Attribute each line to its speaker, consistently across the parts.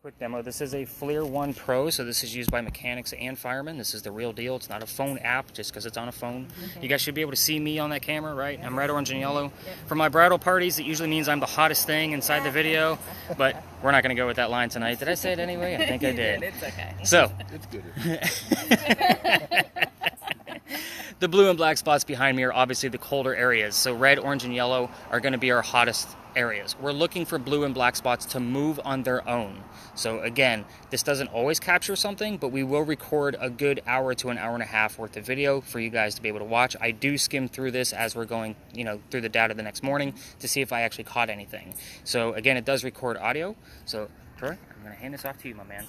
Speaker 1: Quick demo. This is a FLIR 1 Pro, so this is used by mechanics and firemen. This is the real deal. It's not a phone app just because it's on a phone. Okay. You guys should be able to see me on that camera, right? I'm red, orange, and yellow. For my bridal parties, it usually means I'm the hottest thing inside the video, but we're not going to go with that line tonight. Did I say it anyway? I think I did.
Speaker 2: It's okay.
Speaker 1: So,
Speaker 3: It's good.
Speaker 1: the blue and black spots behind me are obviously the colder areas. So red, orange, and yellow are going to be our hottest areas. We're looking for blue and black spots to move on their own. So again, this doesn't always capture something, but we will record a good hour to an hour and a half worth of video for you guys to be able to watch. I do skim through this as we're going, through the data the next morning to see if I actually caught anything. So again, it does record audio. So Troy, I'm going to hand this off to you, my man.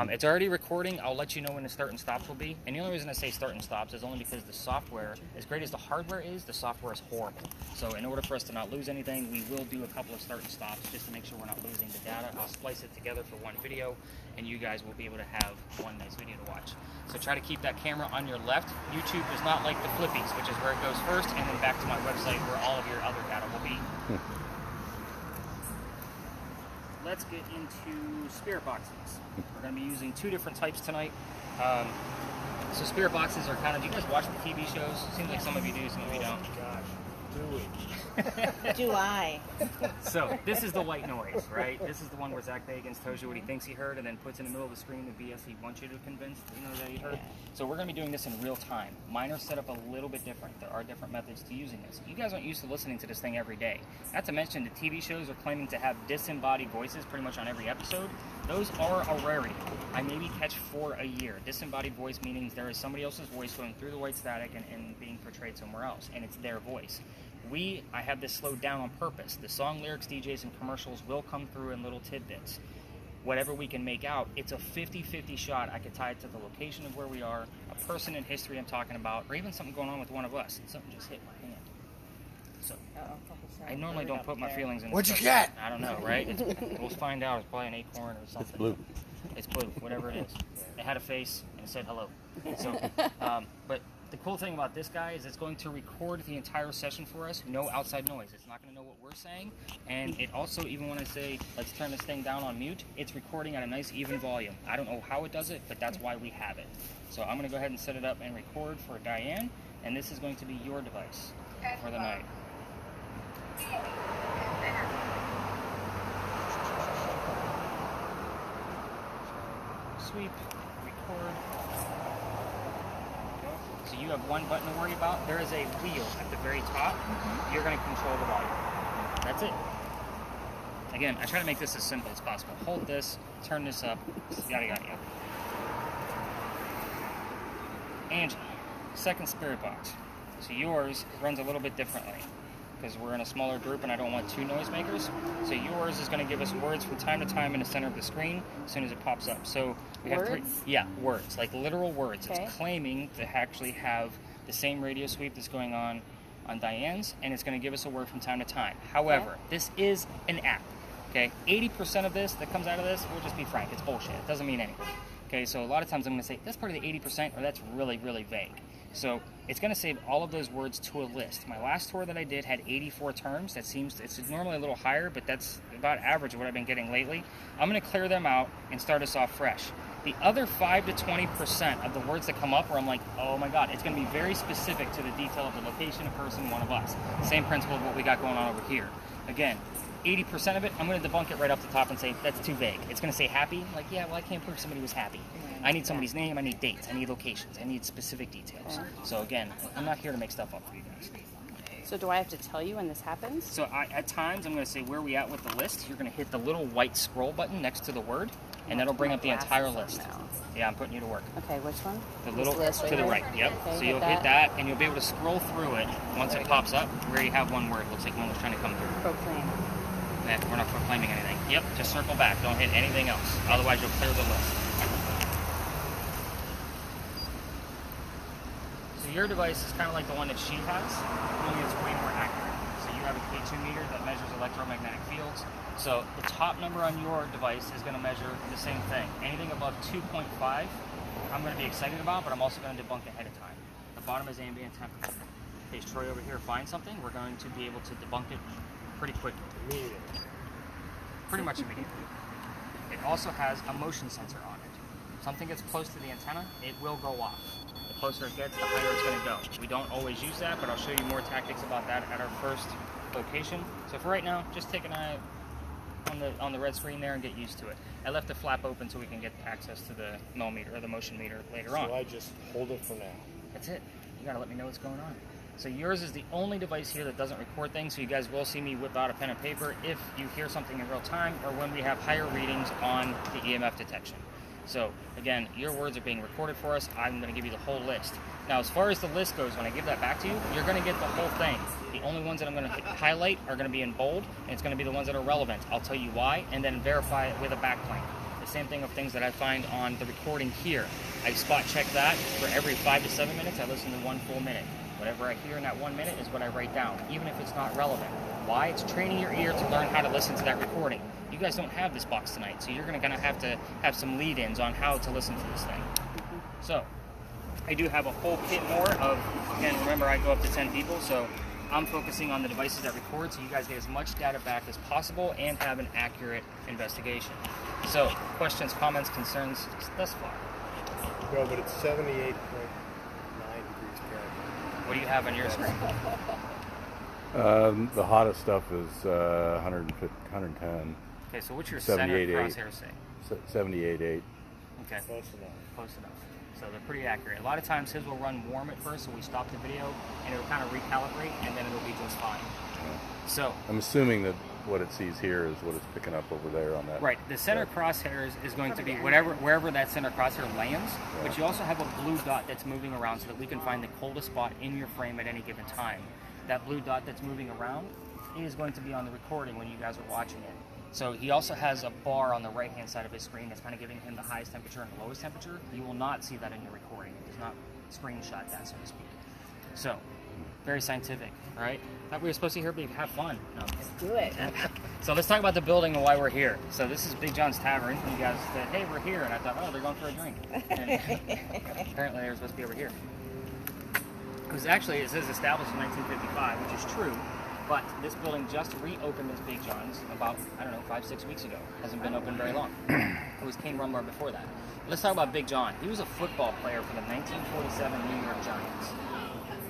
Speaker 1: It's already recording. I'll let you know when the start and stops will be. And the only reason I say start and stops is only because the software, as great as the hardware is, the software is horrible. So in order for us to not lose anything, we will do a couple of start and stops just to make sure we're not losing the data. I'll splice it together for one video, and you guys will be able to have one nice video to watch. So try to keep that camera on your left. YouTube is not like the Flippies, which is where it goes first, and then back to my website where all of your other data will be. Let's get into spirit boxes. We're going to be using two different types tonight. So spirit boxes are kind of, do you guys watch the TV shows? Seems like some of you do, some of you don't.
Speaker 3: Gosh, do we?
Speaker 2: Do I?
Speaker 1: So this is the white noise, right? This is the one where Zach Bagans tells you what he thinks he heard and then puts in the middle of the screen the BS he wants you to convince that he heard. So we're going to be doing this in real time. Mine are set up a little bit different. There are different methods to using this. You guys aren't used to listening to this thing every day. Not to mention the TV shows are claiming to have disembodied voices pretty much on every episode. Those are a rarity. I maybe catch 4 a year. Disembodied voice meaning there is somebody else's voice going through the white static and being portrayed somewhere else, and it's their voice. I have this slowed down on purpose. The song lyrics, DJs, and commercials will come through in little tidbits. Whatever we can make out, it's a 50-50 shot. I could tie it to the location of where we are, a person in history I'm talking about, or even something going on with one of us. Something just hit my hand. So, I normally don't put my feelings in.
Speaker 3: What'd you get?
Speaker 1: I don't know, right? We'll find out. It's probably an acorn or something.
Speaker 3: It's blue.
Speaker 1: It's blue, whatever it is. It had a face and it said hello. So, but the cool thing about this guy is it's going to record the entire session for us, no outside noise. It's not going to know what we're saying, and it also, even when I say, let's turn this thing down on mute, it's recording at a nice even volume. I don't know how it does it, but that's why we have it. So I'm going to go ahead and set it up and record for Diane, and this is going to be your device for the night. Sweep, record. So you have one button to worry about. There is a wheel at the very top. You're going to control the volume. That's it. Again, I try to make this as simple as possible. Hold this, turn this up, yada yada yada. Angie, second spirit box. So yours runs a little bit differently because we're in a smaller group and I don't want 2 noisemakers. So yours is going to give us words from time to time in the center of the screen as soon as it pops up. So we have 3, words, like literal words. Okay. It's claiming to actually have the same radio sweep that's going on Diane's, and it's going to give us a word from time to time. However, this is an app. Okay, 80% of this that comes out of this, we'll just be frank, it's bullshit. It doesn't mean anything. Okay, so a lot of times I'm going to say that's part of the 80%, or that's really, really vague. So it's going to save all of those words to a list. My last tour that I did had 84 terms. It's normally a little higher, but that's about average of what I've been getting lately. I'm going to clear them out and start us off fresh. The other 5 to 20% of the words that come up where I'm like, oh my God, it's going to be very specific to the detail of the location, a person, one of us. Same principle of what we got going on over here. Again, 80% of it, I'm going to debunk it right off the top and say, that's too vague. It's going to say happy. Like, yeah, well, I can't prove somebody was happy. I need somebody's name, I need dates, I need locations, I need specific details. So again, I'm not here to make stuff up for you guys.
Speaker 2: So do I have to tell you when this happens?
Speaker 1: So at times, I'm going to say where are we at with the list. You're going to hit the little white scroll button next to the word, and that'll bring up the entire list. Yeah, I'm putting you to work.
Speaker 2: Okay, which one?
Speaker 1: The little
Speaker 2: list
Speaker 1: to the right. Yep.
Speaker 2: Okay,
Speaker 1: so you'll hit that, and you'll be able to scroll through it once it pops up. We already have one word. Looks like one was trying to come through.
Speaker 2: Proclaim.
Speaker 1: We're not proclaiming anything. Yep, just circle back. Don't hit anything else. Otherwise, you'll clear the list. So your device is kind of like the one that she has, only it's way more accurate. So you have a K2 meter that measures electromagnetic fields. So the top number on your device is going to measure the same thing. Anything above 2.5, I'm going to be excited about, but I'm also going to debunk ahead of time. The bottom is ambient temperature. In case Troy over here finds something, we're going to be able to debunk it pretty quickly. Pretty much immediately. it also has a motion sensor on it. Something gets close to the antenna, it will go off. The closer it gets, the higher it's going to go. We don't always use that, but I'll show you more tactics about that at our first location. So for right now, just take an eye on the red screen there and get used to it. I left the flap open so we can get access to the millimeter or the motion meter later on.
Speaker 3: So I just hold it for now.
Speaker 1: That's it. You gotta let me know what's going on. So yours is the only device here that doesn't record things, so you guys will see me whip out a pen and paper if you hear something in real time or when we have higher readings on the EMF detection. So again, your words are being recorded for us. I'm gonna give you the whole list. Now, as far as the list goes, when I give that back to you, you're gonna get the whole thing. The only ones that I'm gonna highlight are gonna be in bold, and it's gonna be the ones that are relevant. I'll tell you why, and then verify it with a backplane. The same thing of things that I find on the recording here. I spot check that. For every 5 to 7 minutes, I listen to 1 full minute. Whatever I hear in that 1 minute is what I write down, even if it's not relevant. Why? It's training your ear to learn how to listen to that recording. You guys don't have this box tonight, so you're gonna have to have some lead-ins on how to listen to this thing. So, I do have a whole kit more of, again, remember I go up to 10 people, so I'm focusing on the devices that record so you guys get as much data back as possible and have an accurate investigation. So, questions, comments, concerns thus far?
Speaker 3: No, but it's 78.9 degrees Fahrenheit.
Speaker 1: What do you have on your screen?
Speaker 4: The hottest stuff is 110.
Speaker 1: Okay, so what's your center
Speaker 4: 78.8.
Speaker 1: crosshair say?
Speaker 4: 78.8.
Speaker 1: Okay,
Speaker 3: Close enough.
Speaker 1: close enough. So they're pretty accurate. A lot of times his will run warm at first, so we stop the video and it'll kind of recalibrate and then it'll be just fine. So,
Speaker 4: I'm assuming that what it sees here is what it's picking up over there on that.
Speaker 1: right, the center crosshairs is going to be wherever that center crosshair lands, but you also have a blue dot that's moving around so that we can find the coldest spot in your frame at any given time. That blue dot that's moving around is going to be on the recording when you guys are watching it. So he also has a bar on the right-hand side of his screen that's kind of giving him the highest temperature and the lowest temperature. You will not see that in your recording. It does not screenshot that, so to speak. So, very scientific, all right? Thought we were supposed to hear have fun. No.
Speaker 2: Let's do it.
Speaker 1: So let's talk about the building and why we're here. So this is Big John's Tavern. You guys said, hey, we're here. And I thought, oh, they're going for a drink. And apparently they were supposed to be over here. It says established in 1955, which is true. But this building just reopened as Big John's about, 5-6 weeks ago. Hasn't been open very long. It was Kane Rumbar before that. Let's talk about Big John. He was a football player for the 1947 New York Giants.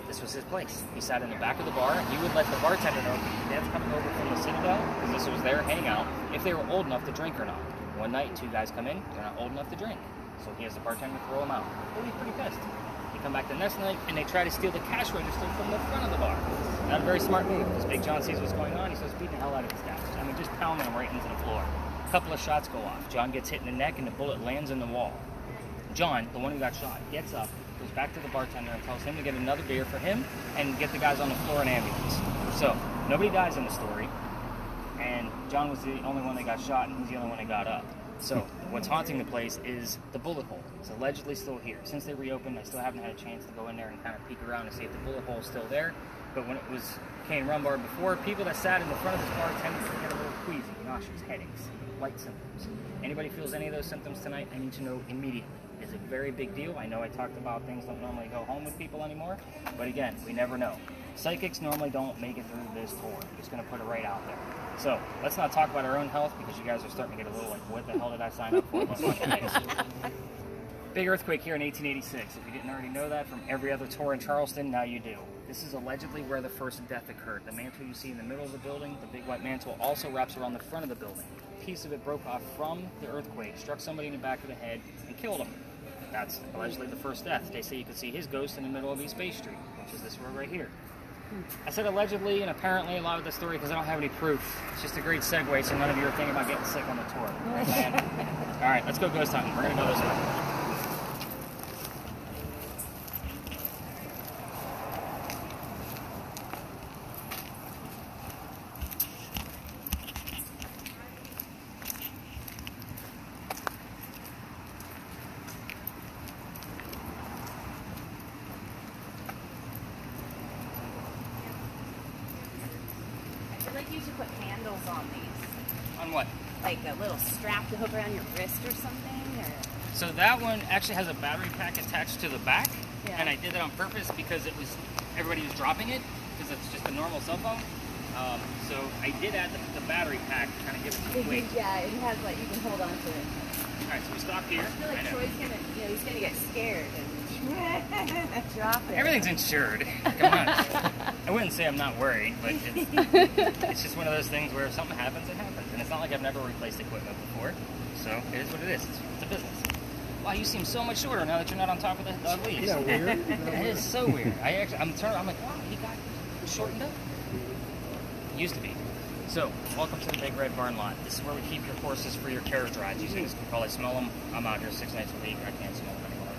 Speaker 1: This was his place. He sat in the back of the bar. He would let the bartender know if that's coming over from the Citadel, because this was their hangout, if they were old enough to drink or not. One night, 2 guys come in, they're not old enough to drink. So he has the bartender throw them out. He'll be pretty pissed. They come back the next night, and they try to steal the cash register from the front of the bar. Not a very smart move, because Big John sees what's going on. He starts beating the hell out of his guys. Just pounding them right into the floor. A couple of shots go off. John gets hit in the neck, and the bullet lands in the wall. John, the one who got shot, gets up, goes back to the bartender and tells him to get another beer for him and get the guys on the floor in ambulance. So, nobody dies in the story, and John was the only one that got shot, and he's the only one that got up. So, what's haunting the place is the bullet hole. It's allegedly still here. Since they reopened, I still haven't had a chance to go in there and kind of peek around and see if the bullet hole is still there. But when it was Kane Rumbar before, people that sat in the front of this bar tended to get a little queasy, nauseous, headaches, light symptoms. Anybody feels any of those symptoms tonight, I need to know immediately. It's a very big deal. I know I talked about things don't normally go home with people anymore, but again, we never know. Psychics normally don't make it through this tour. I'm just going to put it right out there. So, let's not talk about our own health, because you guys are starting to get a little like, what the hell did I sign up for? Big earthquake here in 1886. If you didn't already know that from every other tour in Charleston, now you do. This is allegedly where the first death occurred. The mantle you see in the middle of the building, the big white mantle, also wraps around the front of the building. A piece of it broke off from the earthquake, struck somebody in the back of the head, and killed him. That's allegedly the first death. They say you can see his ghost in the middle of East Bay Street, which is this road right here. I said allegedly and apparently a lot of the story because I don't have any proof. It's just a great segue so none of you are thinking about getting sick on the tour. All right, let's go ghost hunting. We're going to go this way.
Speaker 2: You should put handles on these.
Speaker 1: On what?
Speaker 2: Like a little strap to hook around your wrist or something? Or...
Speaker 1: So that one actually has a battery pack attached to the back.
Speaker 2: Yeah.
Speaker 1: And I did that on purpose because everybody was dropping it, because it's just a normal cell phone. So I did add the battery pack to kind of give it some weight.
Speaker 2: Yeah, it has like you can hold on to it.
Speaker 1: All right, so we stop here.
Speaker 2: I feel like
Speaker 1: I know.
Speaker 2: Troy's gonna, he's gonna get scared and drop it.
Speaker 1: Everything's insured. Come on. I wouldn't say I'm not worried, but it's just one of those things where if something happens, it happens. And it's not like I've never replaced equipment before. So it is what it is. It's a business. Wow, you seem so much shorter now that you're not on top of the leaves.
Speaker 3: Isn't that weird?
Speaker 1: That is so weird. I'm like, wow, he got shortened up. Used to be. So, welcome to the Big Red Barn lot. This is where we keep your horses for your carriage rides. You guys can probably smell them. I'm out here 6 nights a week. I can't smell them anymore.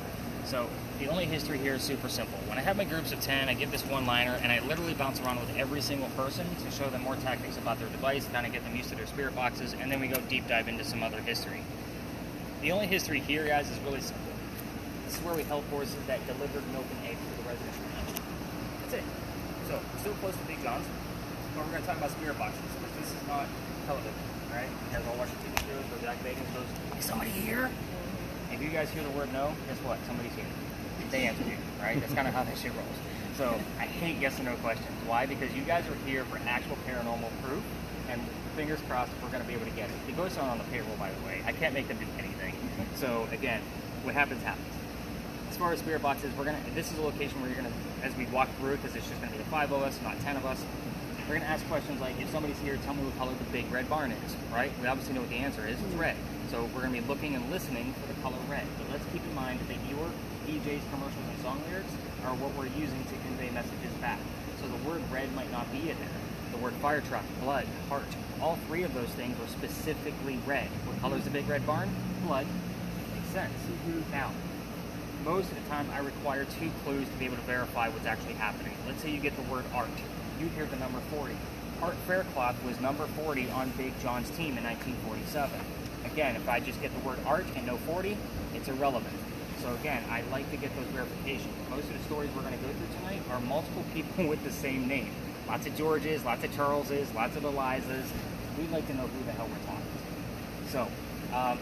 Speaker 1: So, the only history here is super simple. When I have my groups of 10, I give this one-liner, and I literally bounce around with every single person to show them more tactics about their device, kind of get them used to their spirit boxes, and then we go deep dive into some other history. The only history here, guys, is really simple. This is where we help horses that delivered milk and eggs to the residential ranch. That's it. So, we're still close to Big John's, but we're going to talk about spirit boxes. This is not television, right? You guys all watch the TV shows where Jack Bacon goes, "Is somebody here?" If you guys hear the word no, guess what? Somebody's here. They answered you, right? That's kind of how that shit rolls. So I hate yes or no questions. Why? Because you guys are here for actual paranormal proof, and fingers crossed we're going to be able to get it. The ghosts aren't on the payroll, by the way. I can't make them do anything. So again, what happens happens. As far as spirit boxes, this is a location where you're gonna, as we walk through it, because it's just gonna be the 5 of us, not 10 of us. We're gonna ask questions like, if somebody's here, tell me what color the Big Red Barn is, right? We obviously know what the answer is. It's red. So we're gonna be looking and listening for the color red. But let's keep in mind that your DJ's commercials and song lyrics are what we're using to convey messages back. So the word red might not be in there. The word fire truck, blood, heart, all 3 of those things are specifically red. What color is the Big Red Barn? Blood. Makes sense. Now, most of the time I require 2 clues to be able to verify what's actually happening. Let's say you get the word art. You hear the number 40. Art Faircloth was number 40 on Big John's team in 1947. Again, if I just get the word art and no 40, it's irrelevant. So again, I like to get those verifications. Most of the stories we're going to go through tonight are multiple people with the same name. Lots of Georges, lots of Charleses, lots of Elizas. We'd like to know who the hell we're talking to. So,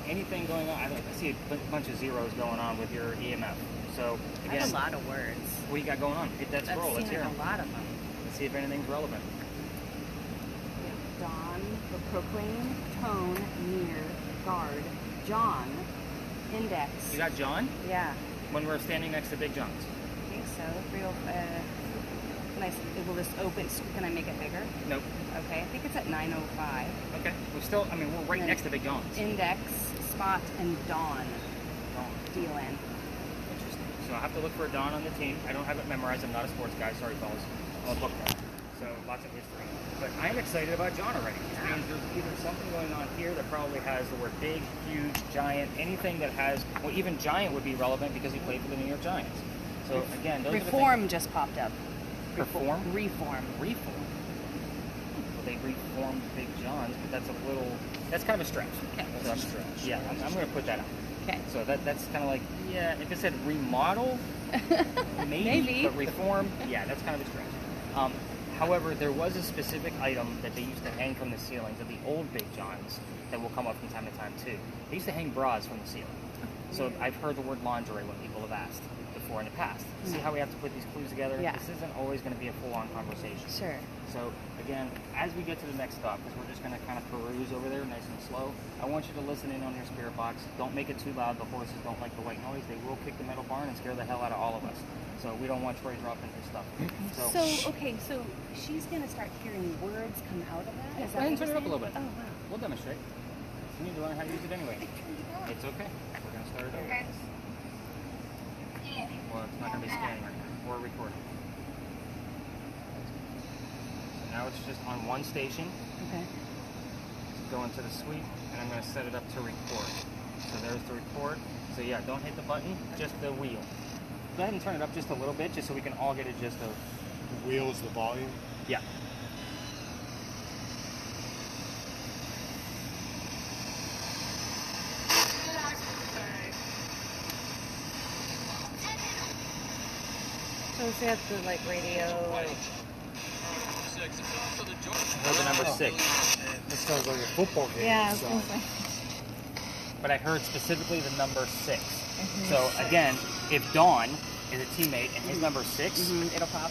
Speaker 1: anything going on? I see a bunch of zeros going on with your EMF. So
Speaker 2: I
Speaker 1: again,
Speaker 2: have a lot of words.
Speaker 1: what you got going on? Hit that scroll. Let's hear
Speaker 2: a
Speaker 1: 'em.
Speaker 2: lot of them.
Speaker 1: Let's see if anything's relevant.
Speaker 2: Dawn, the proclaim, tone, near, guard, John, index.
Speaker 1: You got John?
Speaker 2: Yeah,
Speaker 1: When we're standing next to Big John's.
Speaker 2: I think so. Will this open? Can I make it bigger?
Speaker 1: Nope.
Speaker 2: Okay, I think it's at 9:05.
Speaker 1: Okay. We're right next to Big John's.
Speaker 2: Index, spot, and dawn. D-O-N.
Speaker 1: Interesting. So I have to look for a Don on the team. I don't have it memorized. I'm not a sports guy. Sorry, fellas. I'm a book guy. So lots of history. But I'm excited about John already. Which means there's either something going on here that probably has the word big, huge, giant, anything that has, well, even giant would be relevant because he played for the New York Giants. So again, those
Speaker 2: Reform just popped up.
Speaker 1: Reform?
Speaker 2: Reform.
Speaker 1: Reform. Well, they reformed Big John's, but that's kind of a stretch.
Speaker 2: Okay.
Speaker 1: That's a stretch. Yeah, I'm going to put that out.
Speaker 2: Okay.
Speaker 1: So that's kind of like, yeah, if it said remodel, maybe. But reform, yeah, that's kind of a stretch. However, there was a specific item that they used to hang from the ceilings of the old Big John's that will come up from time to time too. They used to hang bras from the ceiling. So I've heard the word lingerie when people have asked before in the past. See how we have to put these clues together?
Speaker 2: Yeah.
Speaker 1: This isn't always going to be a full-on conversation.
Speaker 2: Sure.
Speaker 1: So again, as we get to the next stop, because we're just going to kind of peruse over there nice and slow, I want you to listen in on your spirit box. Don't make it too loud. The horses don't like the white noise. They will kick the metal barn and scare the hell out of all of us. So we don't want Troy dropping his stuff.
Speaker 2: So she's going to start hearing words come out of that? Is
Speaker 1: Go ahead and turn it up a little bit.
Speaker 2: Oh, wow.
Speaker 1: We'll demonstrate. You need to learn how to use it anyway. It's okay. We're going to start it over. Well, it's not going to be scanning right now. Or recording. So now it's just on one station.
Speaker 2: Okay.
Speaker 1: Go into the suite, and I'm going to set it up to record. So there's the record. So yeah, don't hit the button, just the wheel. Go ahead and turn it up just a little bit, just so we can all get a gist of.
Speaker 3: The wheel is the volume.
Speaker 1: Yeah.
Speaker 2: So is that the radio?
Speaker 1: I heard the number 6.
Speaker 3: That sounds like a football game.
Speaker 2: Yeah, I was
Speaker 3: so.
Speaker 2: going to say.
Speaker 1: But I heard specifically the number 6. So again, if Dawn is a teammate and his number 6,
Speaker 2: It'll pop.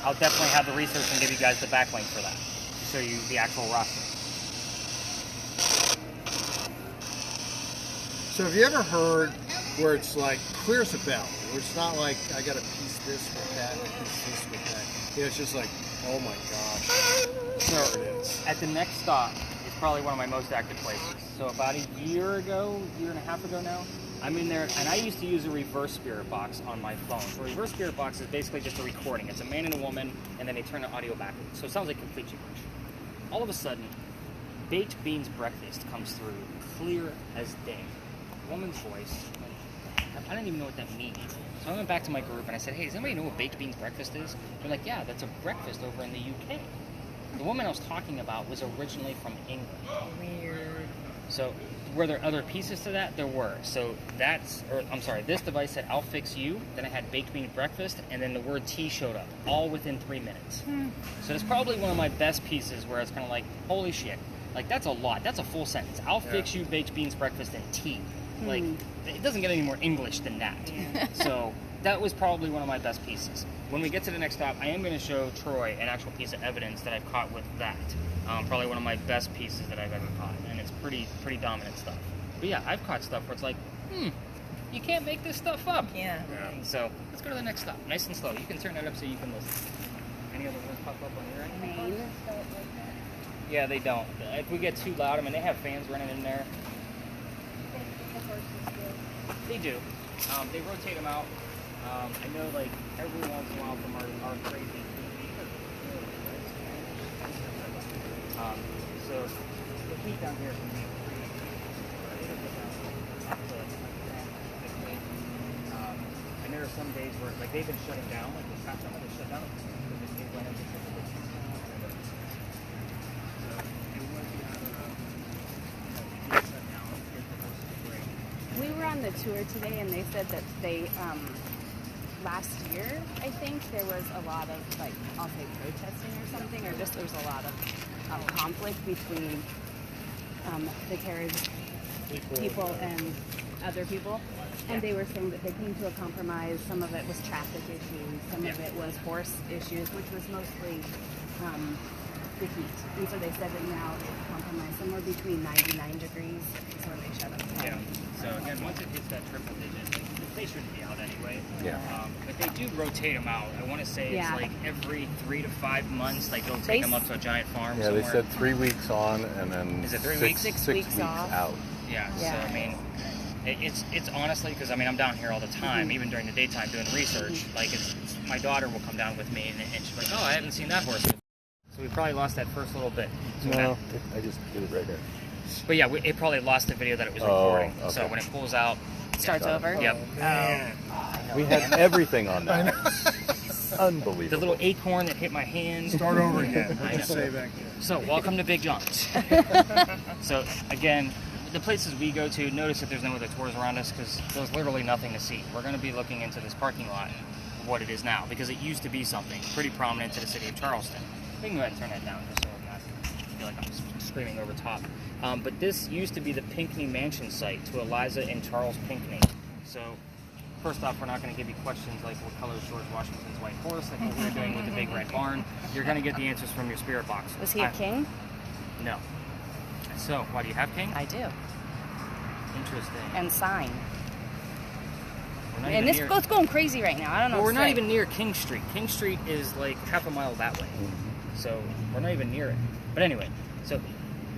Speaker 1: I'll definitely have the research and give you guys the backlink for that to show you the actual roster.
Speaker 3: So have you ever heard where it's like clear as a bell, where it's not like I got to piece this with that and piece this with that. You know, it's just like, oh my gosh, there it is.
Speaker 1: At the next stop is probably one of my most active places. So about a year and a half ago now, I'm in there, and I used to use a reverse spirit box on my phone. So a reverse spirit box is basically just a recording. It's a man and a woman, and then they turn the audio backwards. So it sounds like complete gibberish. All of a sudden, Baked Beans Breakfast comes through clear as day. Woman's voice. I don't even know what that means. So I went back to my group and I said, hey, does anybody know what Baked Beans Breakfast is? They're like, yeah, that's a breakfast over in the UK. The woman I was talking about was originally from England.
Speaker 2: Weird.
Speaker 1: So were there other pieces to that? There were. So this device said, I'll fix you. Then I had Baked Beans Breakfast, and then the word tea showed up, all within 3 minutes. So it's probably one of my best pieces where it's kind of like, holy shit. Like, that's a lot. That's a full sentence. I'll fix you Baked Beans Breakfast and tea. Like, it doesn't get any more English than that. So that was probably one of my best pieces. When we get to the next stop, I am going to show Troy an actual piece of evidence that I've caught with that. Probably one of my best pieces that I've ever caught, and it's pretty dominant stuff. But yeah, I've caught stuff where it's like, you can't make this stuff up.
Speaker 2: Yeah.
Speaker 1: So let's go to the next stop, nice and slow. You can turn that up so you can listen. Any other words pop up on your end?
Speaker 2: Maine.
Speaker 1: Yeah, they don't. If we get too loud, I mean, they have fans running in there. They do. They rotate them out. I know, like, every once in a while from our crazy so the heat down here can be pretty and there are some days where, like, they've been shutting down, like this past summer, they shut down because they went into
Speaker 2: We were on the tour today, and they said that they, last year, I think, there was a lot of, like, I'll say protesting or something, or just there's a lot of conflict between the carriage people and other people. And they were saying that they came to a compromise. Some of it was traffic issues, some of it was horse issues, which was mostly the heat. And so they said that now they've compromised somewhere between 99 degrees is when they shut up.
Speaker 1: Yeah. So again, once it hits that triple digit, they shouldn't be out anyway.
Speaker 4: Yeah.
Speaker 1: But they do rotate them out. I want to say it's like every 3 to 5 months, like they'll
Speaker 2: They
Speaker 1: take them up to a giant farm
Speaker 4: Yeah,
Speaker 1: somewhere.
Speaker 4: they said 3 weeks on and then
Speaker 1: Is it 3
Speaker 4: six
Speaker 1: weeks?
Speaker 2: 6
Speaker 4: weeks
Speaker 2: weeks off.
Speaker 4: out.
Speaker 1: Yeah.
Speaker 2: Yeah.
Speaker 1: So I mean, it's honestly, because I mean I'm down here all the time, even during the daytime doing research. Like it's my daughter will come down with me, and she's like, oh, I haven't seen that horse. So we probably lost that first little bit. So
Speaker 4: No, I just did it right there.
Speaker 1: But yeah, it probably lost the video that it was recording.
Speaker 4: okay.
Speaker 1: So when it pulls out,
Speaker 2: Starts over?
Speaker 1: Yep.
Speaker 3: Man.
Speaker 4: We had everything on that. Unbelievable.
Speaker 1: The little acorn that hit my hand.
Speaker 3: Start over again.
Speaker 1: I
Speaker 3: What you
Speaker 1: know.
Speaker 3: say back there?
Speaker 1: So, welcome to Big John's. So, again, the places we go to, notice that there's no other tours around us because there's literally nothing to see. We're going to be looking into this parking lot of what it is now because it used to be something pretty prominent to the city of Charleston. We can go ahead and turn that down just so I'm not feel like I'm screaming over top. But this used to be the Pinckney Mansion site to Eliza and Charles Pinckney. So, first off, we're not going to give you questions like what color is George Washington's white horse, like what we were doing with the big red barn. You're going to get the answers from your spirit box.
Speaker 2: Was he a king?
Speaker 1: No. So, why do you have king?
Speaker 2: I do.
Speaker 1: Interesting.
Speaker 2: And sign.
Speaker 1: We're not
Speaker 2: And
Speaker 1: even
Speaker 2: this
Speaker 1: near-
Speaker 2: goes going crazy right now. I don't know.
Speaker 1: Well, we're
Speaker 2: what to
Speaker 1: not
Speaker 2: say.
Speaker 1: even near King Street. King Street is like half a mile that way. So, we're not even near it. But anyway, so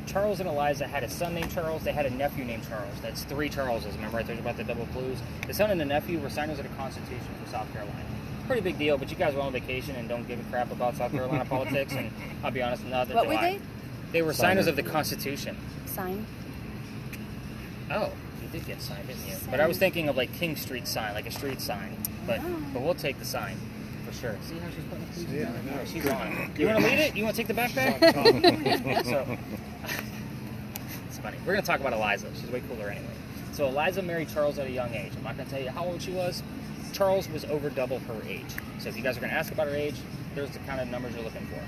Speaker 1: Charles and Eliza had a son named Charles. They had a nephew named Charles. That's 3 Charleses. Remember I told you about the double blues? The son and the nephew were signers of the Constitution for South Carolina. Pretty big deal, but you guys were on vacation and don't give a crap about South Carolina politics, and I'll be honest, neither
Speaker 2: What
Speaker 1: do
Speaker 2: were
Speaker 1: I.
Speaker 2: they?
Speaker 1: They were signers of the Constitution.
Speaker 2: Sign.
Speaker 1: Oh, you did get signed, didn't you? But I was thinking of like King Street sign, like a street sign. But we'll take the sign for sure. See how she's putting the pieces down? Yeah, she's on it. You want to lead it? You want to take the backpack? So, it's funny. We're going to talk about Eliza. She's way cooler anyway. So Eliza married Charles at a young age. I'm not going to tell you how old she was. Charles was over double her age. So if you guys are going to ask about her age, there's the kind of numbers you're looking for.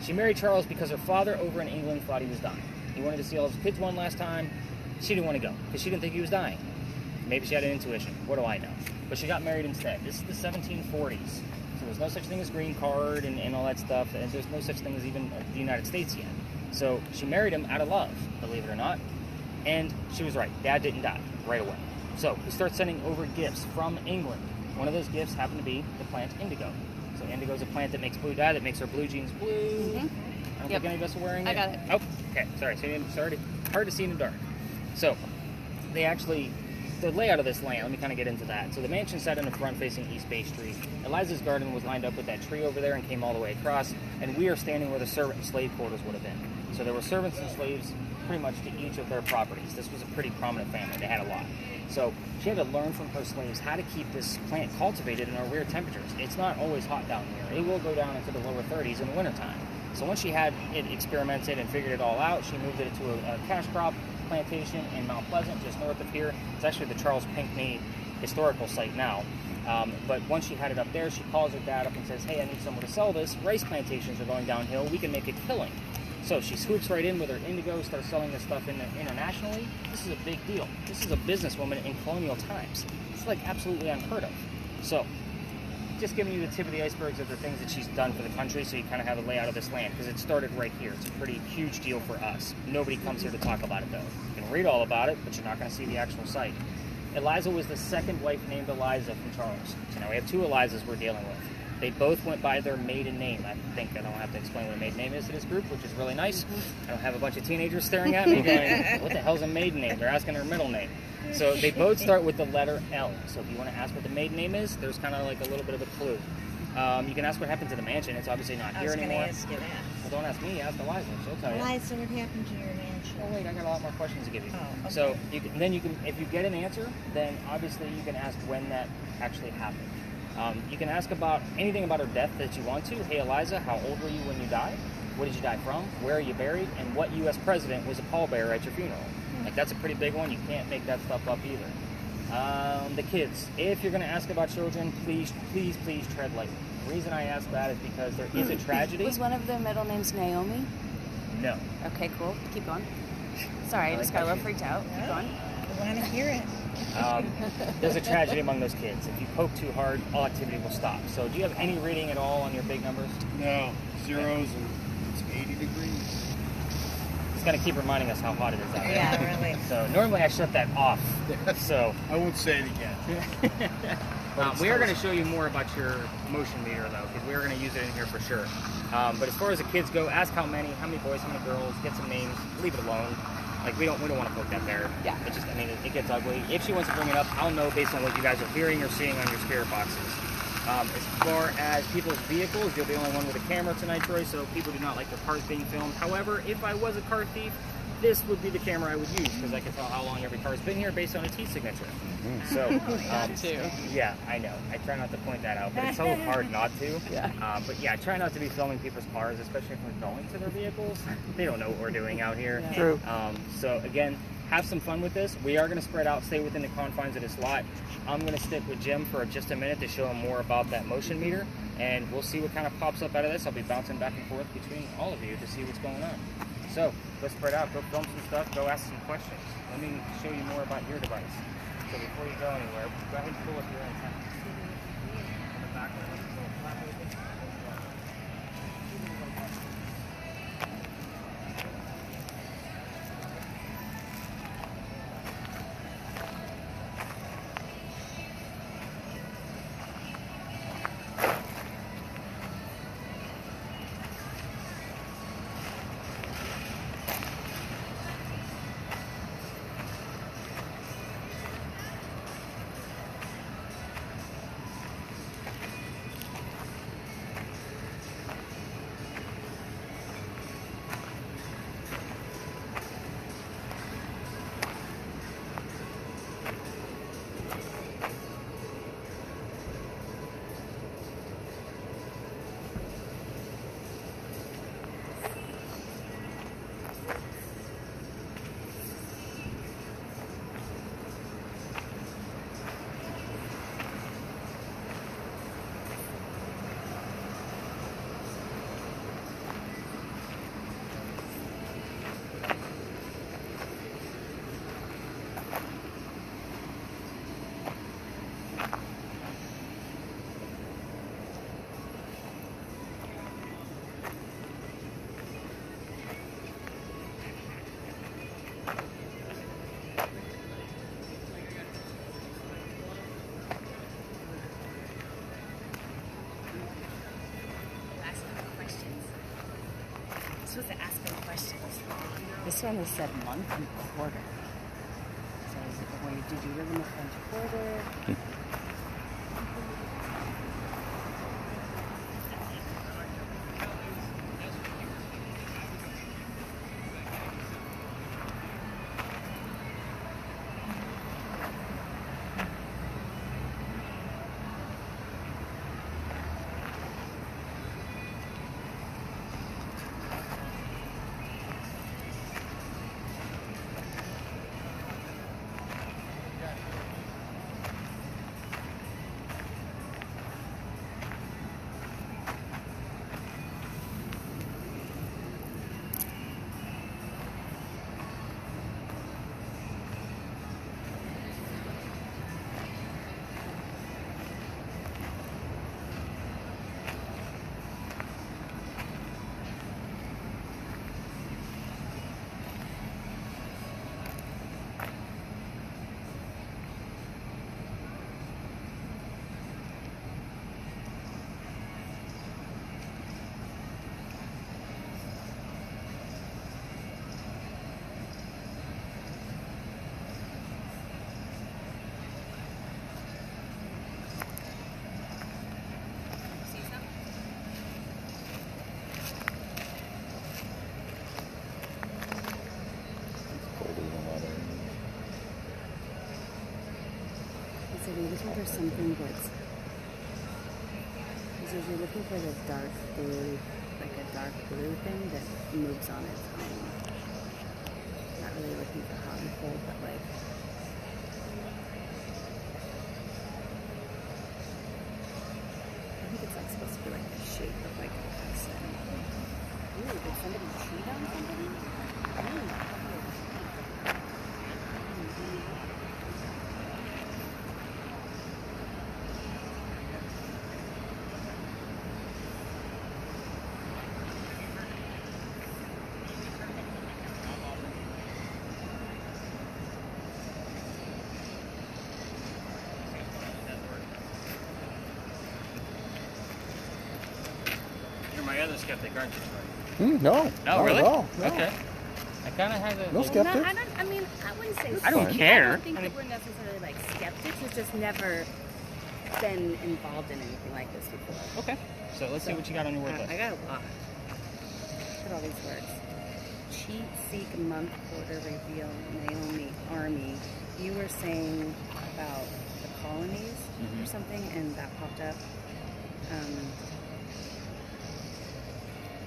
Speaker 1: She married Charles because her father over in England thought he was dying. He wanted to see all his kids one last time. She didn't want to go because she didn't think he was dying. Maybe she had an intuition. What do I know? But she got married instead. This is the 1740s. So there's no such thing as green card and all that stuff, and there's no such thing as even the United States yet. So she married him out of love, believe it or not, and she was right. Dad didn't die right away. So he starts sending over gifts from England. One of those gifts happened to be the plant indigo. So indigo is a plant that makes blue dye, that makes our blue jeans blue.
Speaker 2: Mm-hmm.
Speaker 1: I don't think any of us are wearing it.
Speaker 2: I got it.
Speaker 1: Oh, okay. Sorry. So hard to see in the dark. So they actually, the layout of this land, let me kind of get into that. So the mansion sat in the front facing East Bay Street. Eliza's garden was lined up with that tree over there and came all the way across. And we are standing where the servant and slave quarters would have been. So there were servants and slaves pretty much to each of their properties. This was a pretty prominent family. They had a lot. So she had to learn from her slaves how to keep this plant cultivated in our weird temperatures. It's not always hot down here. It will go down into the lower 30s in the wintertime. So once she had it experimented and figured it all out, she moved it to a cash crop plantation in Mount Pleasant, just north of here. It's actually the Charles Pinckney historical site now. But once she had it up there, she calls her dad up and says, hey, I need somewhere to sell this. Rice plantations are going downhill. We can make a killing. So she swoops right in with her indigo, starts selling this stuff internationally. This is a big deal. This is a businesswoman in colonial times. It's like absolutely unheard of. So just giving you the tip of the icebergs of the things that she's done for the country, so you kind of have a layout of this land, because it started right here. It's a pretty huge deal for us. Nobody comes here to talk about it, though. You can read all about it, but you're not going to see the actual site. Eliza was the second wife named Eliza from Charles. So now we have two Elizas we're dealing with. They both went by their maiden name. I think I don't have to explain what a maiden name is to this group, which is really nice. I don't have a bunch of teenagers staring at me going, what the hell's a maiden name? They're asking her middle name. So they both start with the letter L. So if you want to ask what the maiden name is, there's kind of like a little bit of a clue. You can ask what happened to the mansion. It's obviously not here anymore.
Speaker 5: I was going to ask you that.
Speaker 1: Well, don't ask me. Ask Eliza. She'll tell you.
Speaker 5: Eliza, what happened to your mansion?
Speaker 1: Oh wait, I got a lot more questions to give you.
Speaker 5: Oh, okay.
Speaker 1: So you can, if you get an answer, then obviously you can ask when that actually happened. You can ask about anything about her death that you want to. Hey Eliza, how old were you when you died? What did you die from? Where are you buried? And what U.S. president was a pallbearer at your funeral? Like that's a pretty big one. You can't make that stuff up either. The kids. If you're going to ask about children, please tread lightly. The reason I ask that is because there is a tragedy.
Speaker 2: Was one of their middle names Naomi?
Speaker 1: No.
Speaker 2: Okay, cool. Keep going. Sorry, I just got a little freaked out. Keep going.
Speaker 5: I want to hear it.
Speaker 1: There's a tragedy among those kids. If you poke too hard, all activity will stop. So do you have any reading at all on your big numbers?
Speaker 3: No, zeros and it's 80 degrees.
Speaker 1: It's going to keep reminding us how hot it is out there.
Speaker 5: Yeah, really.
Speaker 1: So normally I shut that off. So
Speaker 3: I won't say it again.
Speaker 1: we are going to show you more about your motion meter though, because we are going to use it in here for sure. But as far as the kids go, ask how many boys, how many girls, get some names, leave it alone. Like we don't want to poke that bear.
Speaker 2: Yeah.
Speaker 1: It just, I mean, it gets ugly. If she wants to bring it up, I'll know based on what you guys are hearing or seeing on your spirit boxes. As far as people's vehicles, you're the only one with a camera tonight, Troy, so people do not like their cars being filmed. However, if I was a car thief, this would be the camera I would use because I can tell how long every car's been here based on its heat signature. So, yeah, I know. I try not to point that out, but it's so hard not to.
Speaker 2: Yeah.
Speaker 1: But yeah, I try not to be filming people's cars, especially if we're going to their vehicles. They don't know what we're doing out here.
Speaker 2: Yeah.
Speaker 6: True.
Speaker 1: So again, have some fun with this. We are going to spread out, stay within the confines of this lot. I'm going to stick with Jim for just a minute to show him more about that motion meter, and we'll see what kind of pops up out of this. I'll be bouncing back and forth between all of you to see what's going on. So, go spread out, go film some stuff, go ask some questions. Let me show you more about your device. So before you go anywhere, go ahead and pull up your antenna. On the back of it, so flat open.
Speaker 5: supposed to ask them questions.
Speaker 2: This one is said month and quarter. So is it the way, did you live in the French Quarter? So you're looking for something that's, so you're looking for the dark blue, like a dark blue thing that moves on its own. Not really looking for hot and cold, but like, I think it's like supposed to be like the shape of like a person. Ooh, did somebody cheat on somebody? Ooh.
Speaker 1: You're my other skeptic, aren't you, Troy?
Speaker 4: No.
Speaker 1: Oh,
Speaker 4: not
Speaker 1: really?
Speaker 4: At all. No.
Speaker 1: Okay. I kind of have a.
Speaker 4: No
Speaker 1: little-
Speaker 4: skeptic.
Speaker 2: No, I mean, I wouldn't say.
Speaker 4: That's
Speaker 1: I don't
Speaker 4: fine.
Speaker 1: care.
Speaker 2: I don't think that we're necessarily like skeptics. It's just never been involved in anything like this before.
Speaker 1: Okay. So let's see what you got on your word list.
Speaker 2: I got a lot. Look at all these words. Cheat, seek, month, quarter, reveal, Naomi, army. You were saying about the colonies or something, and that popped up.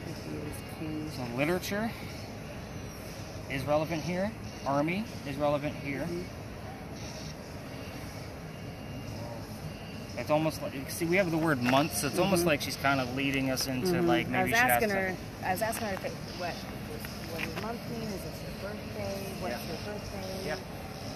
Speaker 2: Refuse, king.
Speaker 1: So literature is relevant here. Army is relevant here. It's almost like, see, we have the word month, so it's almost like she's kind of leading us into like maybe she has to.
Speaker 2: I was asking her if it, what does month mean? Is this your birthday? What's your birthday?
Speaker 1: Yep.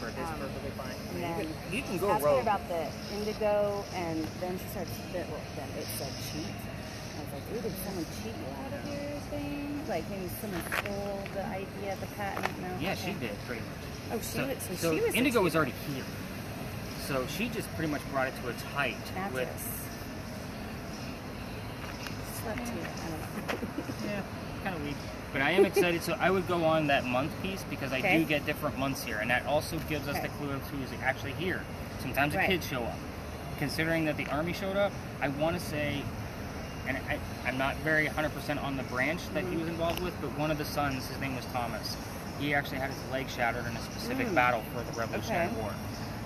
Speaker 1: Birthday's perfectly fine.
Speaker 2: And then
Speaker 1: You can
Speaker 2: I
Speaker 1: go
Speaker 2: was asking her
Speaker 1: rogue.
Speaker 2: about the indigo, and then she started. Then it said cheat. I was like, ooh, did someone cheat you out of your thing? Like maybe someone stole the idea, the patent? No.
Speaker 1: Yeah,
Speaker 2: Okay.
Speaker 1: she did pretty much.
Speaker 2: Oh,
Speaker 1: So
Speaker 2: she was. the
Speaker 1: indigo was
Speaker 2: cheater.
Speaker 1: already here. So she just pretty much brought it to its height with.
Speaker 2: Mattress. Slept here. I don't know.
Speaker 1: Yeah, kind of weak. But I am excited. So I would go on that month piece because I
Speaker 2: Okay.
Speaker 1: do get different months here, and that also gives us
Speaker 2: Okay.
Speaker 1: the clue of who is actually here. Sometimes the
Speaker 2: Right.
Speaker 1: kids show up. Considering that the army showed up, I want to say, and I'm not very 100% on the branch that he was involved with, but one of the sons, his name was Thomas. He actually had his leg shattered in a specific battle for the Revolutionary
Speaker 2: Okay.
Speaker 1: War.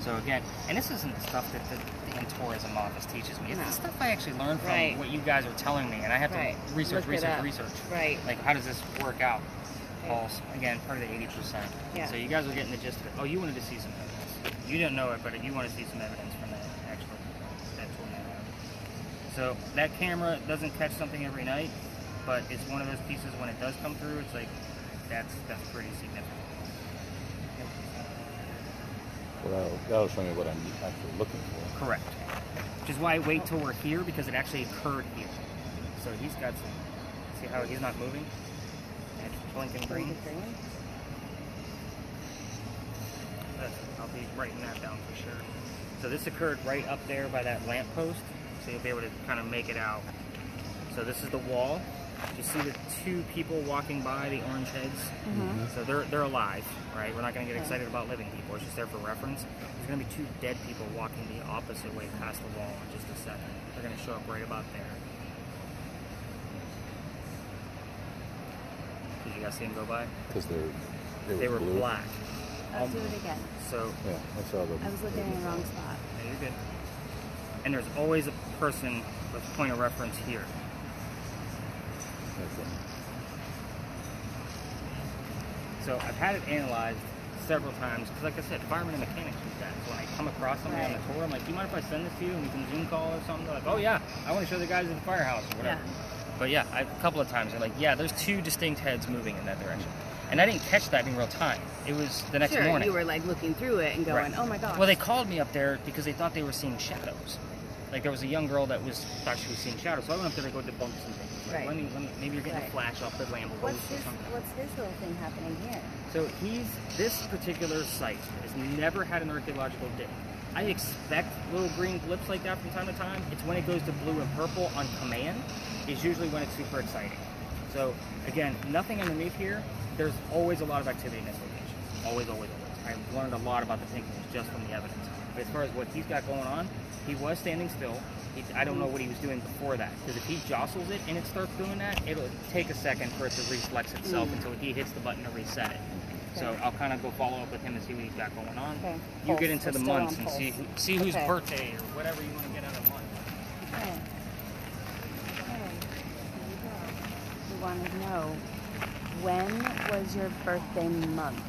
Speaker 1: So again, and this isn't the stuff that the in tourism office teaches me. It's
Speaker 2: No.
Speaker 1: the stuff I actually learned from
Speaker 2: Right.
Speaker 1: what you guys are telling me, and I have
Speaker 2: Right.
Speaker 1: to research.
Speaker 2: Look it up. Right.
Speaker 1: Like, how does this work out?
Speaker 2: Okay.
Speaker 1: Pulse, again, part of the 80%.
Speaker 2: Yeah.
Speaker 1: So you guys are getting the gist of it. Oh, you wanted to see some evidence. You didn't know it, but you want to see some evidence from that actual tornado. So that camera doesn't catch something every night, but it's one of those pieces when it does come through, it's like, that's pretty significant.
Speaker 4: Well, that'll show me what I'm actually looking for.
Speaker 1: Correct. Which is why I wait till we're here, because it actually occurred here. So he's got some, see how he's not moving? And it's blinking green. I'll be writing that down for sure. So this occurred right up there by that lamp post, so you'll be able to kind of make it out. So this is the wall. You see the two people walking by, the orange heads? So they're alive, right? We're not going to get excited about living people. It's just there for reference. There's going to be two dead people walking the opposite way past the wall in just a second. They're going to show up right about there. Did you guys see them go by?
Speaker 4: Because
Speaker 1: They were
Speaker 4: blue.
Speaker 1: black.
Speaker 2: Let's do it again.
Speaker 1: So
Speaker 4: Yeah, I saw them.
Speaker 2: I was looking in the wrong spot.
Speaker 1: yeah, you're good. And there's always a person with point of reference here.
Speaker 4: Okay.
Speaker 1: So I've had it analyzed several times because, like I said, firemen and mechanics do that. So when I come across somebody on the tour, I'm like, "Do you mind if I send this to you and we can Zoom call or something?" They're like, "Oh yeah, I want to show the guys at the firehouse or whatever." But yeah, a couple of times they're like, "Yeah, there's two distinct heads moving in that direction," and I didn't catch that in real time. It was the next
Speaker 2: Sure,
Speaker 1: morning.
Speaker 2: you were like looking through it and going,
Speaker 1: Right.
Speaker 2: "Oh my gosh."
Speaker 1: Well, they called me up there because they thought they were seeing shadows. Like there was a young girl that thought she was seeing shadows, so I went up there to go debunk some things. Like,
Speaker 2: Right.
Speaker 1: let me, maybe you're getting
Speaker 2: Right.
Speaker 1: a flash off the lamp or
Speaker 2: What's
Speaker 1: something.
Speaker 2: his little thing happening here?
Speaker 1: So this particular site has never had an archaeological dig. I expect little green blips like that from time to time. It's when it goes to blue and purple on command is usually when it's super exciting. So again, nothing underneath here. There's always a lot of activity in this location. Always, always, always. I've learned a lot about the penguins just from the evidence. But as far as what he's got going on, he was standing still. I don't know what he was doing before that. Because if he jostles it and it starts doing that, it'll take a second for it to reflex itself until he hits the button to reset it. So I'll kind of go follow up with him and see what he's got going on.
Speaker 2: Okay.
Speaker 1: You
Speaker 2: Pulse.
Speaker 1: get into
Speaker 2: We're
Speaker 1: the
Speaker 2: still
Speaker 1: months
Speaker 2: on
Speaker 1: and
Speaker 2: pulse.
Speaker 1: see whose
Speaker 2: Okay.
Speaker 1: birthday or whatever you want to get out of the month.
Speaker 2: Okay. Okay. Here we go. We want to know, when was your birthday month?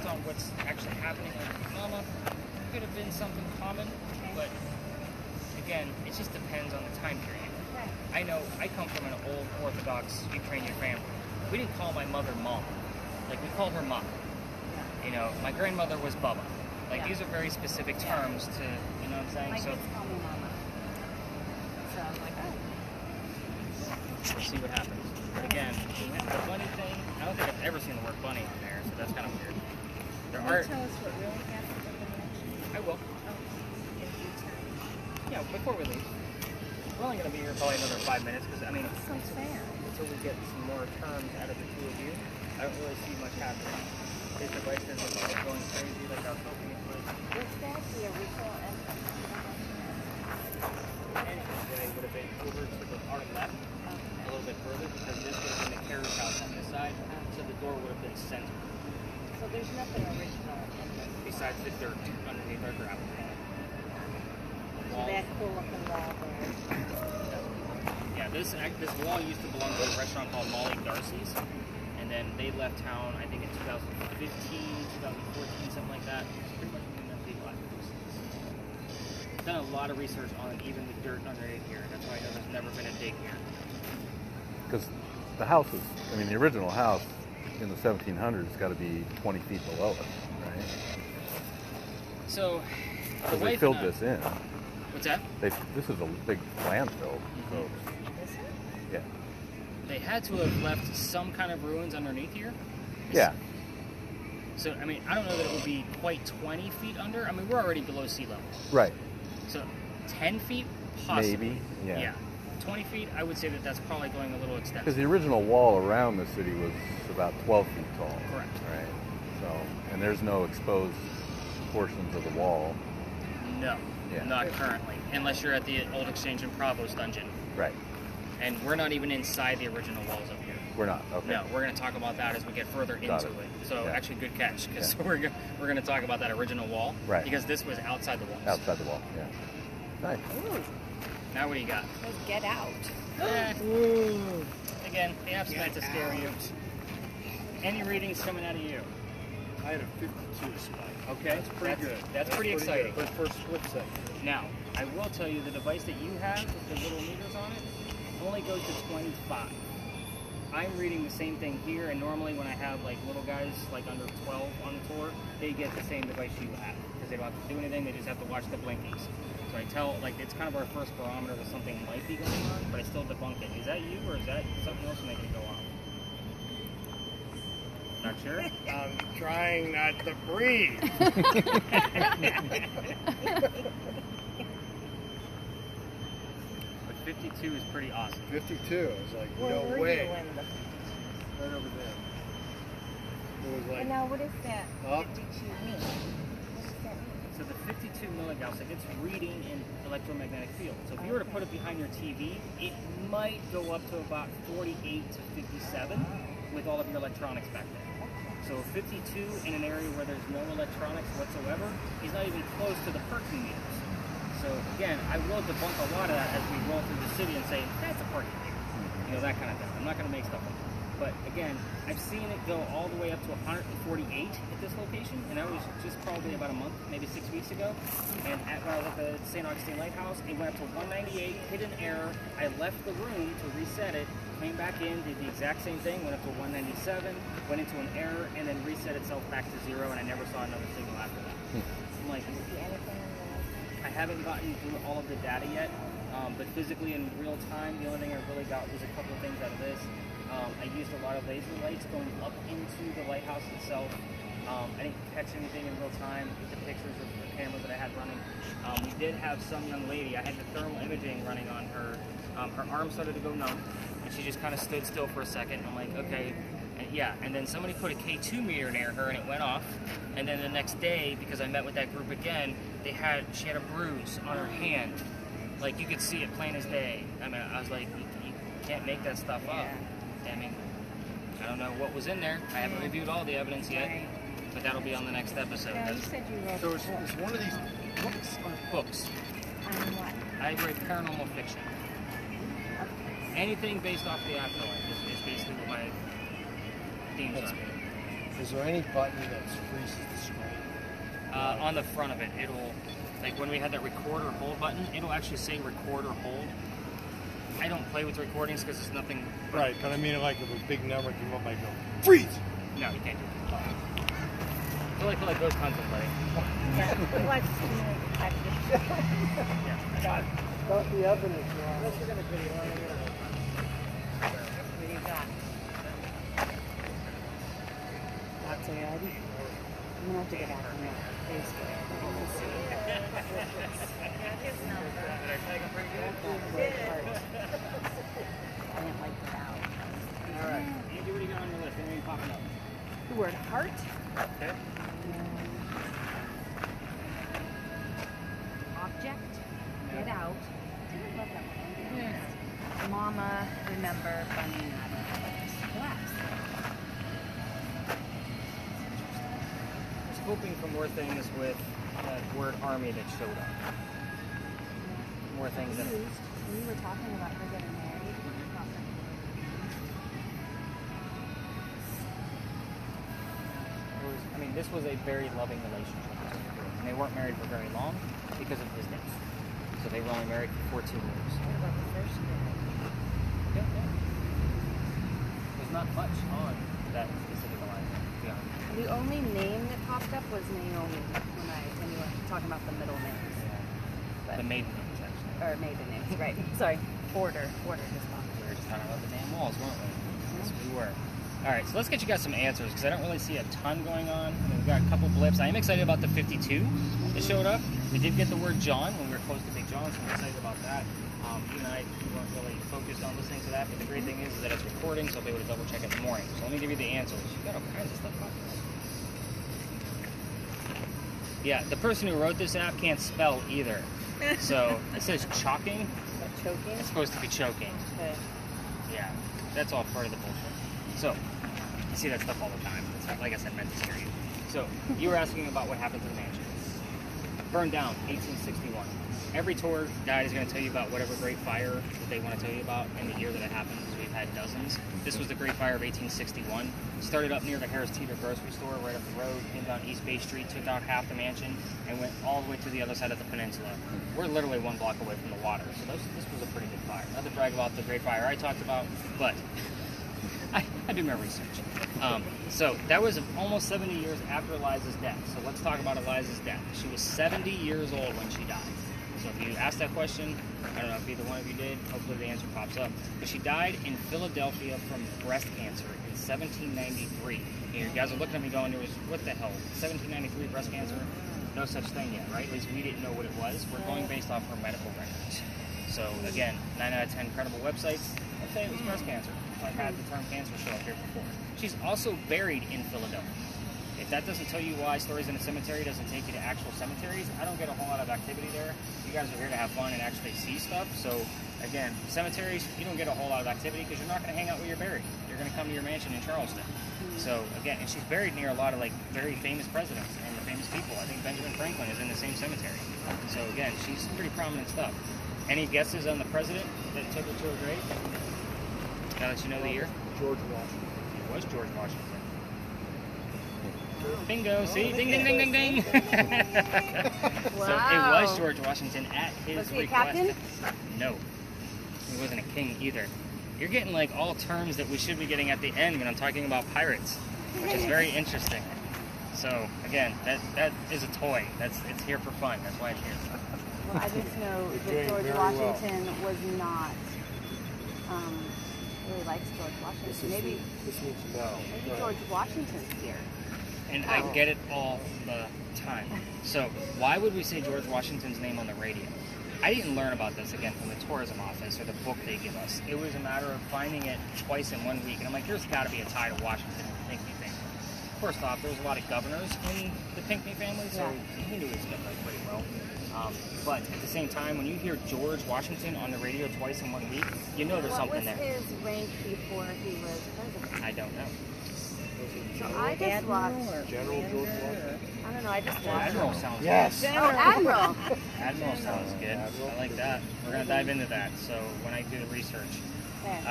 Speaker 1: on what's actually happening with mama. Could have been something common, but again, it just depends on the time period. I know I come from an old Orthodox Ukrainian family. We didn't call my mother mom. Like, we called her mom. You know, my grandmother was Baba. Like, these are very specific terms to, you know what I'm saying?
Speaker 2: My
Speaker 1: So
Speaker 2: kids call me mama. So I was like, oh.
Speaker 1: we'll see what happens. But again, the bunny thing, I don't think I've ever seen the word bunny on there, so that's kind of weird. There
Speaker 5: Can
Speaker 1: are,
Speaker 5: you tell us what really happened at the mansion?
Speaker 1: I will.
Speaker 5: In due time.
Speaker 1: Yeah, before we leave. We're only going to be here probably another 5 minutes, because, I mean,
Speaker 5: Sounds fair.
Speaker 1: until we get some more terms out of the two of you, I don't really see much happening. This device is going crazy like I was hoping it would.
Speaker 2: What's that? The original
Speaker 1: Anyway, it would have been over to the our left a little bit further, because this would have been the carriage house on this side, so the door would have been centered,
Speaker 2: So there's nothing original in this.
Speaker 1: besides the dirt underneath our gravel.
Speaker 5: So that cool looking wall there.
Speaker 1: Yeah, this wall used to belong to a restaurant called Molly Darcy's, and then they left town, I think in 2015, 2014, something like that. Pretty much when them people afterwards. Done a lot of research on even the dirt underneath here. That's why I know there's never been a dig here.
Speaker 4: Because the house is, I mean, the original house in the 1700s has got to be 20 feet below it, right?
Speaker 1: So, the
Speaker 4: Because they
Speaker 1: wife
Speaker 4: filled
Speaker 1: and I-
Speaker 4: this in.
Speaker 1: What's that?
Speaker 4: This is a big landfill. So,
Speaker 5: Is it?
Speaker 4: yeah.
Speaker 1: They had to have left some kind of ruins underneath here.
Speaker 4: Yeah.
Speaker 1: So, I mean, I don't know that it would be quite 20 feet under. I mean, we're already below sea level.
Speaker 4: Right.
Speaker 1: So, 10 feet? Possibly.
Speaker 4: Maybe. Yeah.
Speaker 1: 20 feet, I would say that that's probably going a little
Speaker 4: Because
Speaker 1: extensive.
Speaker 4: the original wall around the city was about 12 feet tall.
Speaker 1: Correct.
Speaker 4: Right. So, and there's no exposed portions of the wall.
Speaker 1: No,
Speaker 4: Yeah.
Speaker 1: not currently. Unless you're at the old Exchange and Provost dungeon.
Speaker 4: Right.
Speaker 1: And we're not even inside the original walls up here.
Speaker 4: We're not. Okay.
Speaker 1: No, we're going to talk about that as we get further
Speaker 4: Got
Speaker 1: into
Speaker 4: it.
Speaker 1: it. So
Speaker 4: Yeah.
Speaker 1: actually, good catch, because
Speaker 4: Yeah.
Speaker 1: we're going to talk about that original wall.
Speaker 4: Right.
Speaker 1: Because this was outside the walls.
Speaker 4: Outside the wall. Yeah. Nice.
Speaker 2: Ooh,
Speaker 1: Now what do you got?
Speaker 2: says get out.
Speaker 1: Again, the app's meant to scare you. Any readings coming out of you?
Speaker 3: I had a 52 spike.
Speaker 1: Okay,
Speaker 3: That's pretty good.
Speaker 1: That's pretty exciting.
Speaker 3: good for a split second.
Speaker 1: Now, I will tell you the device that you have with the little meters on it only goes to 25. I'm reading the same thing here, and normally when I have like little guys like under 12 on the tour, they get the same device you have because they don't have to do anything. They just have to watch the blinkies. So I tell, like, it's kind of our first barometer that something might be going on, but I still debunk it. Is that you, or is that something else making it go off? Not sure.
Speaker 3: I'm trying not to breathe.
Speaker 1: But 52 is pretty awesome.
Speaker 3: 52. I was like,
Speaker 5: Where
Speaker 3: no
Speaker 5: were
Speaker 3: way.
Speaker 5: you when the...
Speaker 3: Right over there. It was like,
Speaker 5: And now what is that
Speaker 3: Up.
Speaker 5: 52 mean? What does that mean?
Speaker 1: So the 52 milligauss, like, it's reading an electromagnetic field. So if you were to put it behind your TV, it might go up to about 48 to 57 with all of your electronics back there. So 52 in an area where there's no electronics whatsoever is not even close to the parking meters. So again, I will debunk a lot of that as we roll through the city and say, that's a parking meter. You know, that kind of thing. I'm not going to make stuff up. But again, I've seen it go all the way up to 148 at this location, and that was just probably about a month, maybe 6 weeks ago. And when I was at the St. Augustine Lighthouse, it went up to 198, hit an error. I left the room to reset it, came back in, did the exact same thing, went up to 197, went into an error, and then reset itself back to 0, and I never saw another signal after that. I'm like,
Speaker 5: Do you see anything on the...
Speaker 1: I haven't gotten through all of the data yet, but physically in real time, the only thing I really got was a couple of things out of this. I used a lot of laser lights going up into the lighthouse itself. I didn't catch anything in real time with the pictures of the cameras that I had running. We did have some young lady, I had the thermal imaging running on her. Her arm started to go numb, and she just kind of stood still for a second. I'm like, okay. And yeah, and then somebody put a K2 meter near her, and it went off. And then the next day, because I met with that group again, she had a bruise on her hand. Like, you could see it plain as day. I mean, I was like, you can't make that stuff up. I mean, I don't know what was in there. I haven't reviewed all the evidence yet, but that'll be on the next episode.
Speaker 5: Now, you said you wrote
Speaker 3: so it's one of these books.
Speaker 1: Books.
Speaker 5: on what?
Speaker 1: I write paranormal fiction. Anything based off the afterlife is basically what my themes are.
Speaker 3: Is there any button that freezes the screen?
Speaker 1: On the front of it, it'll, like when we had that record or hold button, it'll actually say record or hold. I don't play with recordings because it's nothing.
Speaker 3: Right, but I mean, like if a big number came up, I'd go, freeze!
Speaker 1: No, you can't do it. I feel like those contemplating.
Speaker 5: What's
Speaker 1: Yeah.
Speaker 3: Thought the oven is wrong.
Speaker 5: What do you got?
Speaker 2: Lots of red. I'm gonna have to get out on that Facebook. Let's see. I didn't like the vowel.
Speaker 1: All right. Andy, what do you got on your list? Anything popping up?
Speaker 2: The word heart.
Speaker 1: Okay.
Speaker 2: Object. Get out. Didn't love that one. Mama, remember, bunny, nada. Relax.
Speaker 1: I was hoping for more things with that word army that showed up. More things that.
Speaker 2: When you were talking about her getting married,
Speaker 1: I mean, this was a very loving relationship. And they weren't married for very long because of his death. So they were only married for 14 years.
Speaker 5: What about the first one?
Speaker 1: Yeah. There's not much on that specific alignment, to be honest.
Speaker 2: the only name that popped up was Naomi when you were talking about the middle names. But,
Speaker 1: The maiden names, actually.
Speaker 2: or maiden names, right. Sorry. Order just popped.
Speaker 1: We were just talking about the damn walls, weren't we? Yes, we were. All right, so let's get you guys some answers because I don't really see a ton going on. I mean, we've got a couple blips. I am excited about the 52 that showed up. We did get the word John when we were close to Big John, so I'm excited about that. You and I weren't really focused on listening to that, but the great thing is that it's recording, so I'll be able to double check in the morning. So let me give you the answers. You've got all kinds of stuff on there. Yeah, the person who wrote this app can't spell either. So it says chalking.
Speaker 5: Choking?
Speaker 1: It's supposed to be choking.
Speaker 5: Okay.
Speaker 1: Yeah, that's all part of the bullshit. So, I see that stuff all the time. It's not, like I said, meant to scare you. So, you were asking about what happened to the mansion. Burned down, 1861. Every tour guide is going to tell you about whatever great fire that they want to tell you about in the year that it happened, because we've had dozens. This was the Great Fire of 1861. Started up near the Harris Teeter grocery store, right up the road, came down East Bay Street, took out half the mansion, and went all the way to the other side of the peninsula. We're literally 1 block away from the water, so this was a pretty good fire. Not to brag about the Great Fire I talked about, but I do my research. So that was almost 70 years after Eliza's death. So let's talk about Eliza's death. She was 70 years old when she died. So if you asked that question, I don't know if either one of you did, hopefully the answer pops up. But she died in Philadelphia from breast cancer in 1793. And you guys are looking at me going, what the hell, 1793 breast cancer? No such thing yet, right? At least we didn't know what it was. We're going based off her medical records. So again, 9 out of 10 credible websites, let's say it was breast cancer. I've had the term cancer show up here before. She's also buried in Philadelphia. If that doesn't tell you why Stories in a Cemetery doesn't take you to actual cemeteries, I don't get a whole lot of activity there. You guys are here to have fun and actually see stuff. So again, cemeteries, you don't get a whole lot of activity because you're not going to hang out where you're buried. You're going to come to your mansion in Charleston. So again, and she's buried near a lot of like very famous presidents and the famous people. I think Benjamin Franklin is in the same cemetery. So again, she's pretty prominent stuff. Any guesses on the president that took her to her grave? Now that you know the year?
Speaker 3: George Washington.
Speaker 1: It was George Washington. Bingo! See? Ding, ding, ding, ding, ding! So it
Speaker 2: Wow.
Speaker 1: was George Washington at his
Speaker 2: Was he a
Speaker 1: request.
Speaker 2: captain?
Speaker 1: No. He wasn't a king either. You're getting like all terms that we should be getting at the end when I'm talking about pirates, which is very interesting. So again, that is a toy. It's here for fun. That's why it's here.
Speaker 2: Well, I just know
Speaker 3: You're
Speaker 2: that
Speaker 3: doing
Speaker 2: George
Speaker 3: very well.
Speaker 2: Washington was not really likes George Washington. Maybe George Washington's here.
Speaker 1: And I get it all the time. So why would we say George Washington's name on the radio? I didn't learn about this again from the tourism office or the book they give us. It was a matter of finding it twice in 1 week, and I'm like, there's got to be a tie to Washington and the Pinckney family. First off, there was a lot of governors in the Pinckney family, so he knew his stuff pretty well. But at the same time, when you hear George Washington on the radio twice in 1 week, you know there's something there.
Speaker 2: What was his rank before he was president?
Speaker 1: I don't know.
Speaker 2: So I just watched.
Speaker 3: General George Washington.
Speaker 2: I don't know. I just watched.
Speaker 1: Admiral sounds
Speaker 3: Yes.
Speaker 1: good.
Speaker 2: Oh, Admiral.
Speaker 1: Admiral sounds good. I like that. We're going to dive into that, so when I do the research.
Speaker 2: Okay.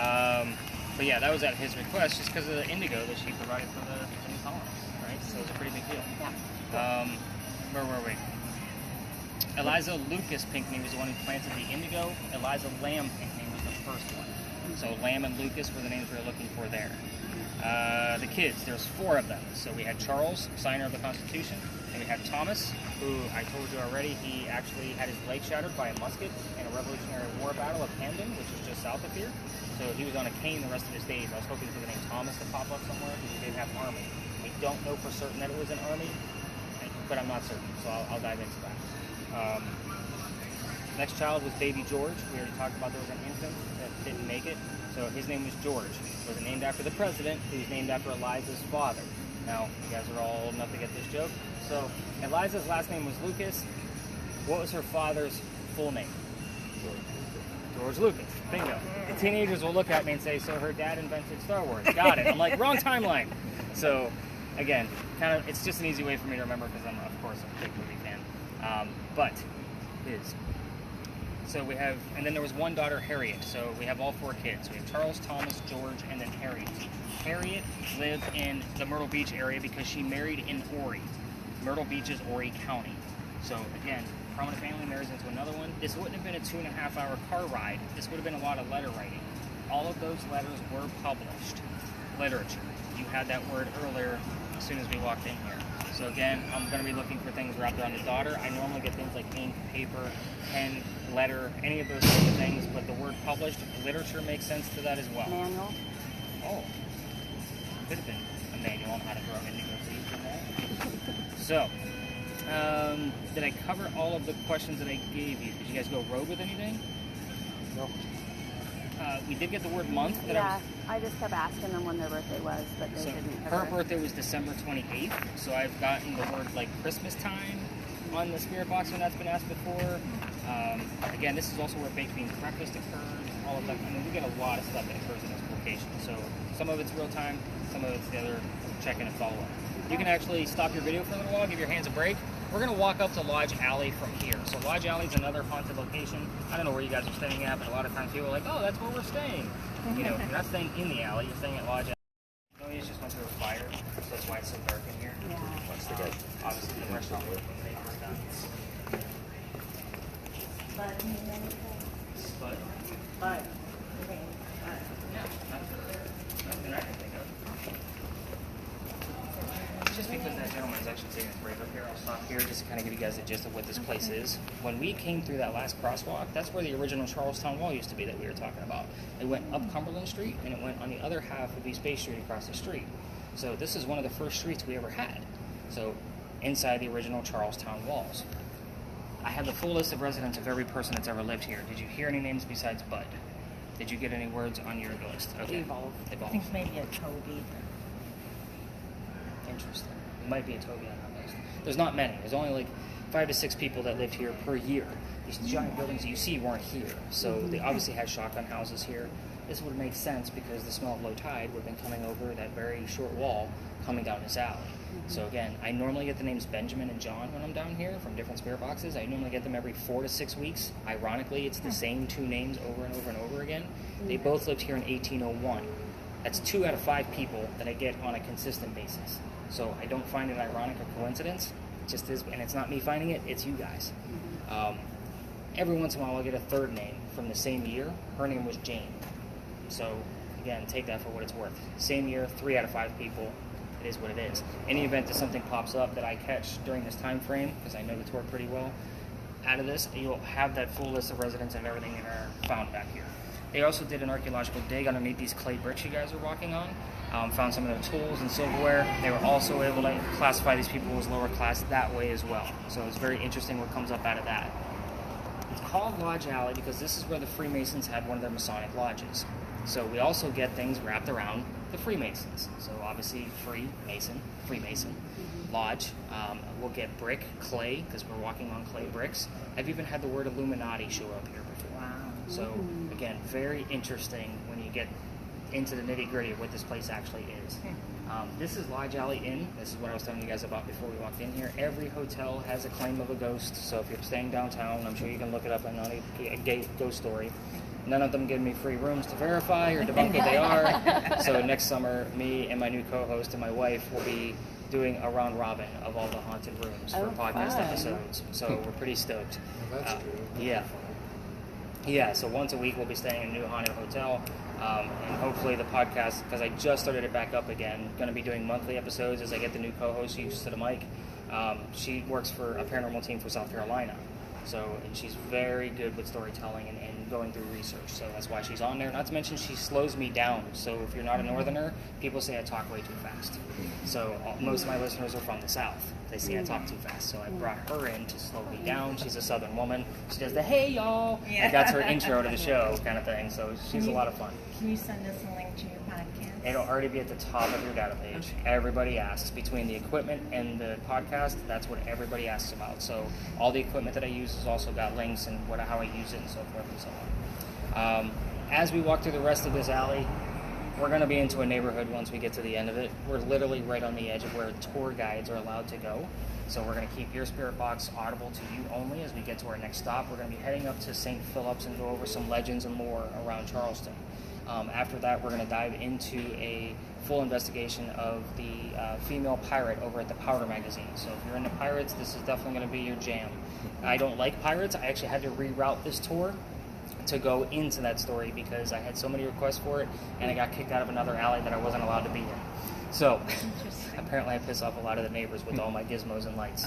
Speaker 1: But yeah, that was at his request, just because of the indigo that she provided for the new colonists, right? So it was a pretty big deal.
Speaker 2: Yeah.
Speaker 1: Where were we? Eliza Lucas Pinckney was the one who planted the indigo. Eliza Lamb Pinckney was the first one. So Lamb and Lucas were the names we were looking for there. The kids, there's 4 of them. So we had Charles, signer of the Constitution, and we had Thomas, who I told you already, he actually had his leg shattered by a musket in a Revolutionary War battle of Camden, which is just south of here. So he was on a cane the rest of his days. I was hoping for the name Thomas to pop up somewhere because he did have an army. I don't know for certain that it was an army, but I'm not certain, so I'll dive into that. Next child was baby George. We already talked about there was an infant that didn't make it. So his name was George. It wasn't named after the president. He was named after Eliza's father. Now, you guys are all old enough to get this joke. So Eliza's last name was Lucas. What was her father's full name? George Lucas. Bingo. The teenagers will look at me and say, so her dad invented Star Wars. Got it. I'm like, wrong timeline. So, again, kind of, it's just an easy way for me to remember because I'm, of course, a big movie fan. But his. So we have, and then there was one daughter, Harriet. So we have all 4 kids. We have Charles, Thomas, George, and then Harriet. Harriet lived in the Myrtle Beach area because she married in Horry. Myrtle Beach is Horry County. So again, prominent family marries into another one. This wouldn't have been a 2.5-hour car ride. This would have been a lot of letter writing. All of those letters were published. Literature. You had that word earlier as soon as we walked in here. So again, I'm going to be looking for things wrapped around the daughter. I normally get things like ink, paper, pen, letter, any of those types of things, but the word published, literature makes sense to that as well.
Speaker 2: Manual.
Speaker 1: Oh, could have been a manual on how to grow indigo seeds in that. So, did I cover all of the questions that I gave you? Did you guys go rogue with anything?
Speaker 3: No.
Speaker 1: We did get the word month. That
Speaker 2: Yeah, I just kept asking them when their birthday was, but they
Speaker 1: So
Speaker 2: didn't
Speaker 1: her
Speaker 2: ever.
Speaker 1: birthday was December 28th, so I've gotten the word like Christmas time on the spirit box when that's been asked before. Again, this is also where baked bean breakfast occurs, all of that. I mean, we get a lot of stuff that occurs in this location. So some of it's real time, some of it's the other check-in and follow-up. You can actually stop your video for a little while, give your hands a break. We're going to walk up to Lodge Alley from here. So Lodge Alley is another haunted location. I don't know where you guys are staying at, but a lot of times people are like, oh, that's where we're staying. You know, you're not staying in the alley, you're staying at Lodge Alley. No, you just went through a fire, so that's why it's so dark in here.
Speaker 2: Yeah.
Speaker 1: Obviously, the restaurant was when they were done. But,
Speaker 5: But,
Speaker 1: yeah, nothing I can think of. Just because that gentleman's actually taking a break up here, I'll stop here just to kind of give you guys the gist of what this place is. When we came through that last crosswalk, that's where the original Charlestown Wall used to be that we were talking about. It went up Cumberland Street, and it went on the other half of East Bay Street across the street. So this is one of the first streets we ever had. So inside the original Charlestown walls. I have the full list of residents of every person that's ever lived here. Did you hear any names besides Bud? Did you get any words on your list? Okay.
Speaker 2: Evolve.
Speaker 5: I
Speaker 1: Evolve.
Speaker 5: think maybe a Toby.
Speaker 1: Interesting. It might be a Toby on that list. There's not many. There's only like 5 to 6 people that lived here per year. These giant buildings you see weren't here. So they obviously had shotgun houses here. This would make sense because the smell of low tide would have been coming over that very short wall coming down this alley. So again, I normally get the names Benjamin and John when I'm down here from different spirit boxes. I normally get them every 4 to 6 weeks. Ironically, it's the same 2 names over and over and over again. They both lived here in 1801. That's 2 out of 5 people that I get on a consistent basis. So I don't find it ironic or coincidence. It just is, and it's not me finding it, it's you guys. Every once in a while I'll get a 3rd name from the same year. Her name was Jane. So again, take that for what it's worth. Same year, 3 out of 5 people. It is what it is. Any event that something pops up that I catch during this time frame, because I know the tour pretty well, out of this, you'll have that full list of residents and everything that are found back here. They also did an archaeological dig underneath these clay bricks you guys are walking on. Found some of their tools and silverware. They were also able to classify these people as lower class that way as well. So it's very interesting what comes up out of that. It's called Lodge Alley because this is where the Freemasons had one of their Masonic lodges. So we also get things wrapped around the Freemasons. So obviously Freemason, Lodge. We'll get brick, clay, because we're walking on clay bricks. I've even had the word Illuminati show up here before.
Speaker 5: Wow.
Speaker 1: So again, very interesting when you get into the nitty-gritty of what this place actually is. This is Lodge Alley Inn. This is what I was telling you guys about before we walked in here. Every hotel has a claim of a ghost. So if you're staying downtown, I'm sure you can look it up on a ghost story. None of them give me free rooms to verify or debunk what they are. So next summer, me and my new co-host and my wife will be doing a round robin of all the haunted rooms for podcast
Speaker 2: fun.
Speaker 1: episodes. So we're pretty stoked.
Speaker 3: Well, that's good.
Speaker 1: Yeah. Yeah, so once a week we'll be staying in a new haunted hotel. And hopefully the podcast, because I just started it back up again, going to be doing monthly episodes as I get the new co-host used to the mic. She works for a paranormal team for South Carolina. So, and she's very good with storytelling and going through research. So that's why she's on there. Not to mention she slows me down. So if you're not a northerner, people say I talk way too fast. So most of my listeners are from the South. They say I talk too fast. So I brought her in to slow me down. She's a Southern woman. She does the hey y'all.
Speaker 5: Yeah.
Speaker 1: Like that's her intro to the show kind of thing. So she's a lot of fun.
Speaker 5: Can you send us a link to your podcast?
Speaker 1: It'll already be at the top of your data page.
Speaker 5: Okay.
Speaker 1: Everybody asks. Between the equipment and the podcast, that's what everybody asks about. So all the equipment that I use has also got links and how I use it and so forth and so on. As we walk through the rest of this alley, we're going to be into a neighborhood once we get to the end of it. We're literally right on the edge of where tour guides are allowed to go. So we're going to keep your spirit box audible to you only as we get to our next stop. We're going to be heading up to St. Philip's and go over some legends and lore around Charleston. After that, we're going to dive into a full investigation of the female pirate over at the Powder Magazine. So if you're into pirates, this is definitely going to be your jam. I don't like pirates. I actually had to reroute this tour to go into that story because I had so many requests for it, and I got kicked out of another alley that I wasn't allowed to be in. So apparently I piss off a lot of the neighbors with all my gizmos and lights.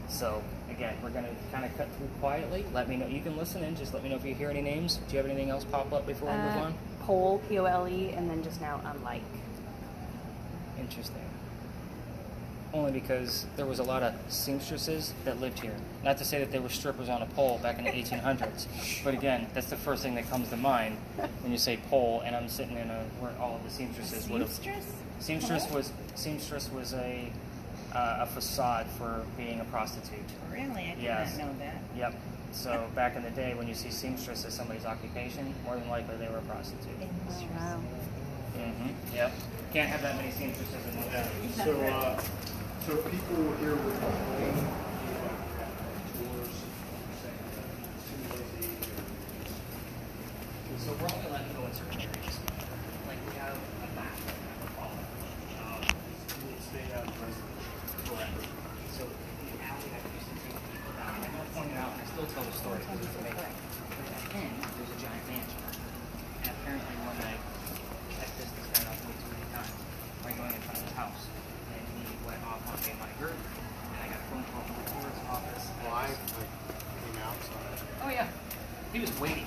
Speaker 1: So again, we're going to kind of cut through quietly. Let me know. You can listen in. Just let me know if you hear any names. Do you have anything else pop up before we move on?
Speaker 2: Pole, P-O-L-E, and then just now unlike.
Speaker 1: Interesting. Only because there was a lot of seamstresses that lived here. Not to say that they were strippers on a pole back in the 1800s, but again, that's the first thing that comes to mind when you say pole. And I'm sitting in where all of the seamstresses would have. Seamstress was a facade for being a prostitute.
Speaker 5: Really? I did
Speaker 1: Yes.
Speaker 5: not know that.
Speaker 1: Yep. So back in the day, when you see seamstress as somebody's occupation, more than likely they were a prostitute.
Speaker 5: Interesting.
Speaker 2: Wow.
Speaker 1: Mm-hmm. Yep. Can't have that many seamstresses in one day.
Speaker 3: So people here would complain tours
Speaker 1: So we're only allowed to go in certain areas. Like we have a map that we're following.
Speaker 3: you would stay out resident.
Speaker 1: Correct. So the alley that used to take people down, I know point it out, and I still tell the story because it's amazing. But at the end, there's a giant mansion. And apparently one night, I pissed this guy off way too many times by going in front of the house. And he went off on me in my group, and I got a phone call from the tourist office.
Speaker 3: Why? Like, came outside.
Speaker 1: Oh yeah. He was waiting.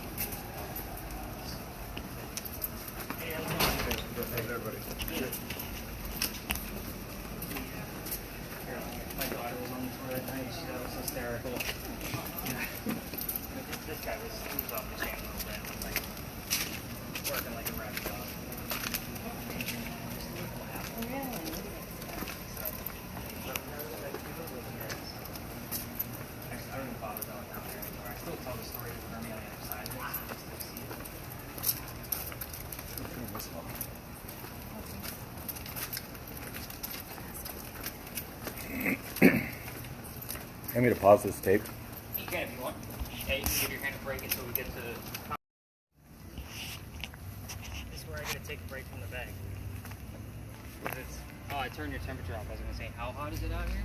Speaker 1: My daughter was on the tour that night. That was hysterical. Yeah. This guy was off the chain a little bit. Like working like a rat dog.
Speaker 5: Really?
Speaker 1: I don't even bother going down there anymore. I still tell the story of Hermie on the other side. I still see it.
Speaker 4: I need to pause this tape.
Speaker 1: You can if you want. Yeah, you can give your hand a break until we get to. This is where I gotta take a break from the bag. Oh, I turned your temperature off. I was gonna say, how hot is it out here?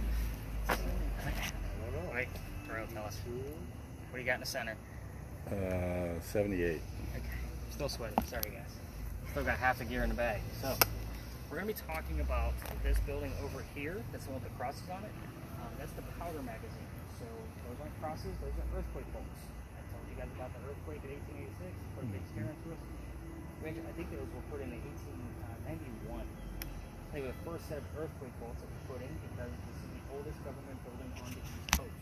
Speaker 3: I don't know.
Speaker 1: Wait, Terrell, tell us. What do you got in the center?
Speaker 4: 78.
Speaker 1: Okay. Still sweating. Sorry, guys. Still got half the gear in the bag. So, we're going to be talking about this building over here. That's the one with the crosses on it. That's the Powder Magazine. So, those aren't crosses. Those are earthquake bolts. I told you guys about the earthquake in 1886. Put a big scare into us. I think those were put in 1891. They were the first set of earthquake bolts that were put in because this is the oldest government building on the East Coast.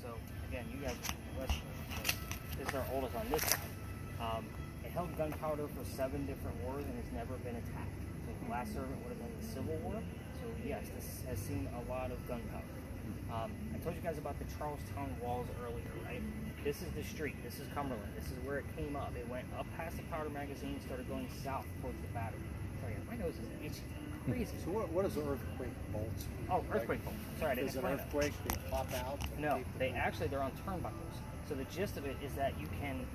Speaker 1: So, again, you guys are from the West Coast. So this is our oldest on this side. It held gunpowder for 7 different wars and has never been attacked. So the last servant would have been the Civil War. So yes, this has seen a lot of gunpowder. I told you guys about the Charlestown walls earlier, right? This is the street. This is Cumberland. This is where it came up. It went up past the Powder Magazine, started going south towards the Battery. Sorry, my nose is itchy. Crazy.
Speaker 3: So what does earthquake bolts mean?
Speaker 1: Oh, earthquake bolts. Sorry, I didn't
Speaker 3: Is an
Speaker 1: explain that.
Speaker 3: earthquake, they pop out? and
Speaker 1: No,
Speaker 3: keep
Speaker 1: they're
Speaker 3: the-
Speaker 1: on turnbuckles. So the gist of it is that you can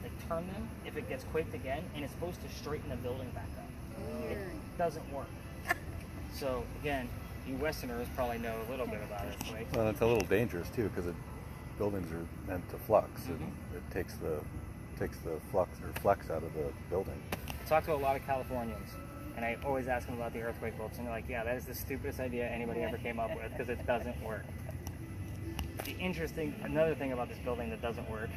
Speaker 1: like turn them if it gets quaked again, and it's supposed to straighten the building back up. It
Speaker 2: Weird.
Speaker 1: doesn't work. So again, you Westerners probably know a little bit about earthquakes.
Speaker 4: Well, it's a little dangerous too because buildings are meant to flux, and it takes the flux or flex out of the building.
Speaker 1: I talk to a lot of Californians, and I always ask them about the earthquake bolts, and they're like, yeah, that is the stupidest idea anybody ever came up with because it doesn't work. Another thing about this building that doesn't work,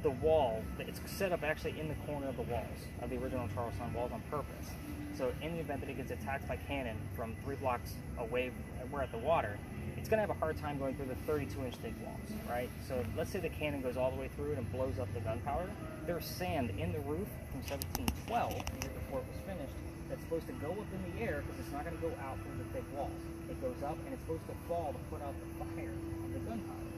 Speaker 1: the wall, it's set up actually in the corner of the walls, of the original Charlestown walls on purpose. So in the event that it gets attacked by cannon from 3 blocks away, we're at the water, it's going to have a hard time going through the 32-inch thick walls, right? So let's say the cannon goes all the way through it and blows up the gunpowder. There's sand in the roof from 1712, the year before it was finished, that's supposed to go up in the air because it's not going to go out through the thick walls. It goes up and it's supposed to fall to put out the fire of the gunpowder.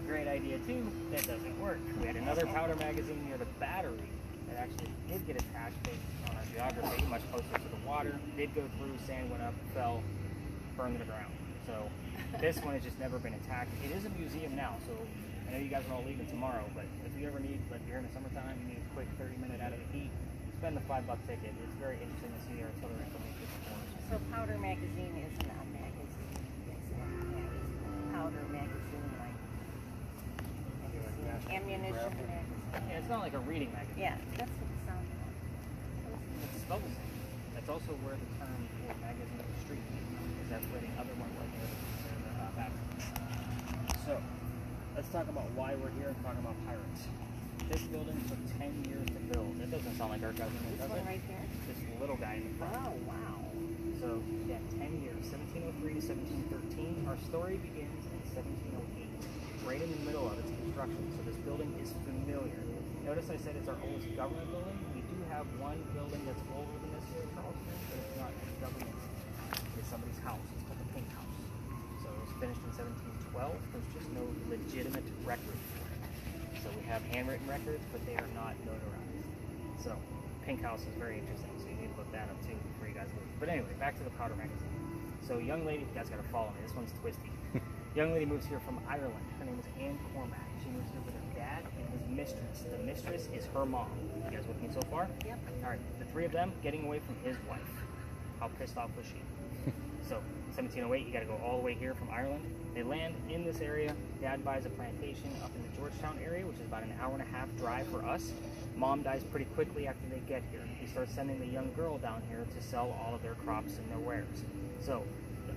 Speaker 1: Great idea too. That doesn't work. We had another powder magazine near the battery that actually did get attacked based on our geography, much closer to the water. Did go through, sand went up, fell, burned to the ground. So this one has just never been attacked. It is a museum now, so I know you guys are all leaving tomorrow, but if you ever need, like you're in the summertime, you need a quick 30-minute out of the heat, spend the $5 ticket. It's very interesting to see the artillery from these different corners.
Speaker 5: So Powder Magazine isn't a magazine. It's a magazine. Powder Magazine, like ammunition magazine.
Speaker 1: Yeah, it's not like a reading magazine.
Speaker 5: Yeah, that's what it sounded like.
Speaker 1: It's spelled the same. That's also where the term for magazine of the street came from, because that's where the other one was back. So, let's talk about why we're here and talk about pirates. This building took 10 years to build. That doesn't sound like our government,
Speaker 5: This
Speaker 1: does
Speaker 5: one
Speaker 1: it?
Speaker 5: right here?
Speaker 1: This little guy in the front.
Speaker 5: Oh, wow.
Speaker 1: So, yeah, 10 years, 1703 to 1713. Our story begins in 1708, right in the middle of its construction. So this building is familiar. Notice I said it's our oldest government building. We do have one building that's older than this here in Charleston, but it's not government. It's somebody's house. It's called the Pink House. So it was finished in 1712. There's just no legitimate record for it. So we have handwritten records, but they are not notarized. So Pink House is very interesting, so you need to look that up too before you guys leave. But anyway, back to the powder magazine. So young lady, you guys gotta follow me, this one's twisty. Young lady moves here from Ireland. Her name is Anne Cormack. She moves here with her dad and his mistress. The mistress is her mom. You guys with me so far?
Speaker 5: Yep.
Speaker 1: Alright, the 3 of them getting away from his wife. How pissed off was she? So, 1708, you gotta go all the way here from Ireland. They land in this area. Dad buys a plantation up in the Georgetown area, which is about an hour-and-a-half drive for us. Mom dies pretty quickly after they get here. He starts sending the young girl down here to sell all of their crops and their wares. So,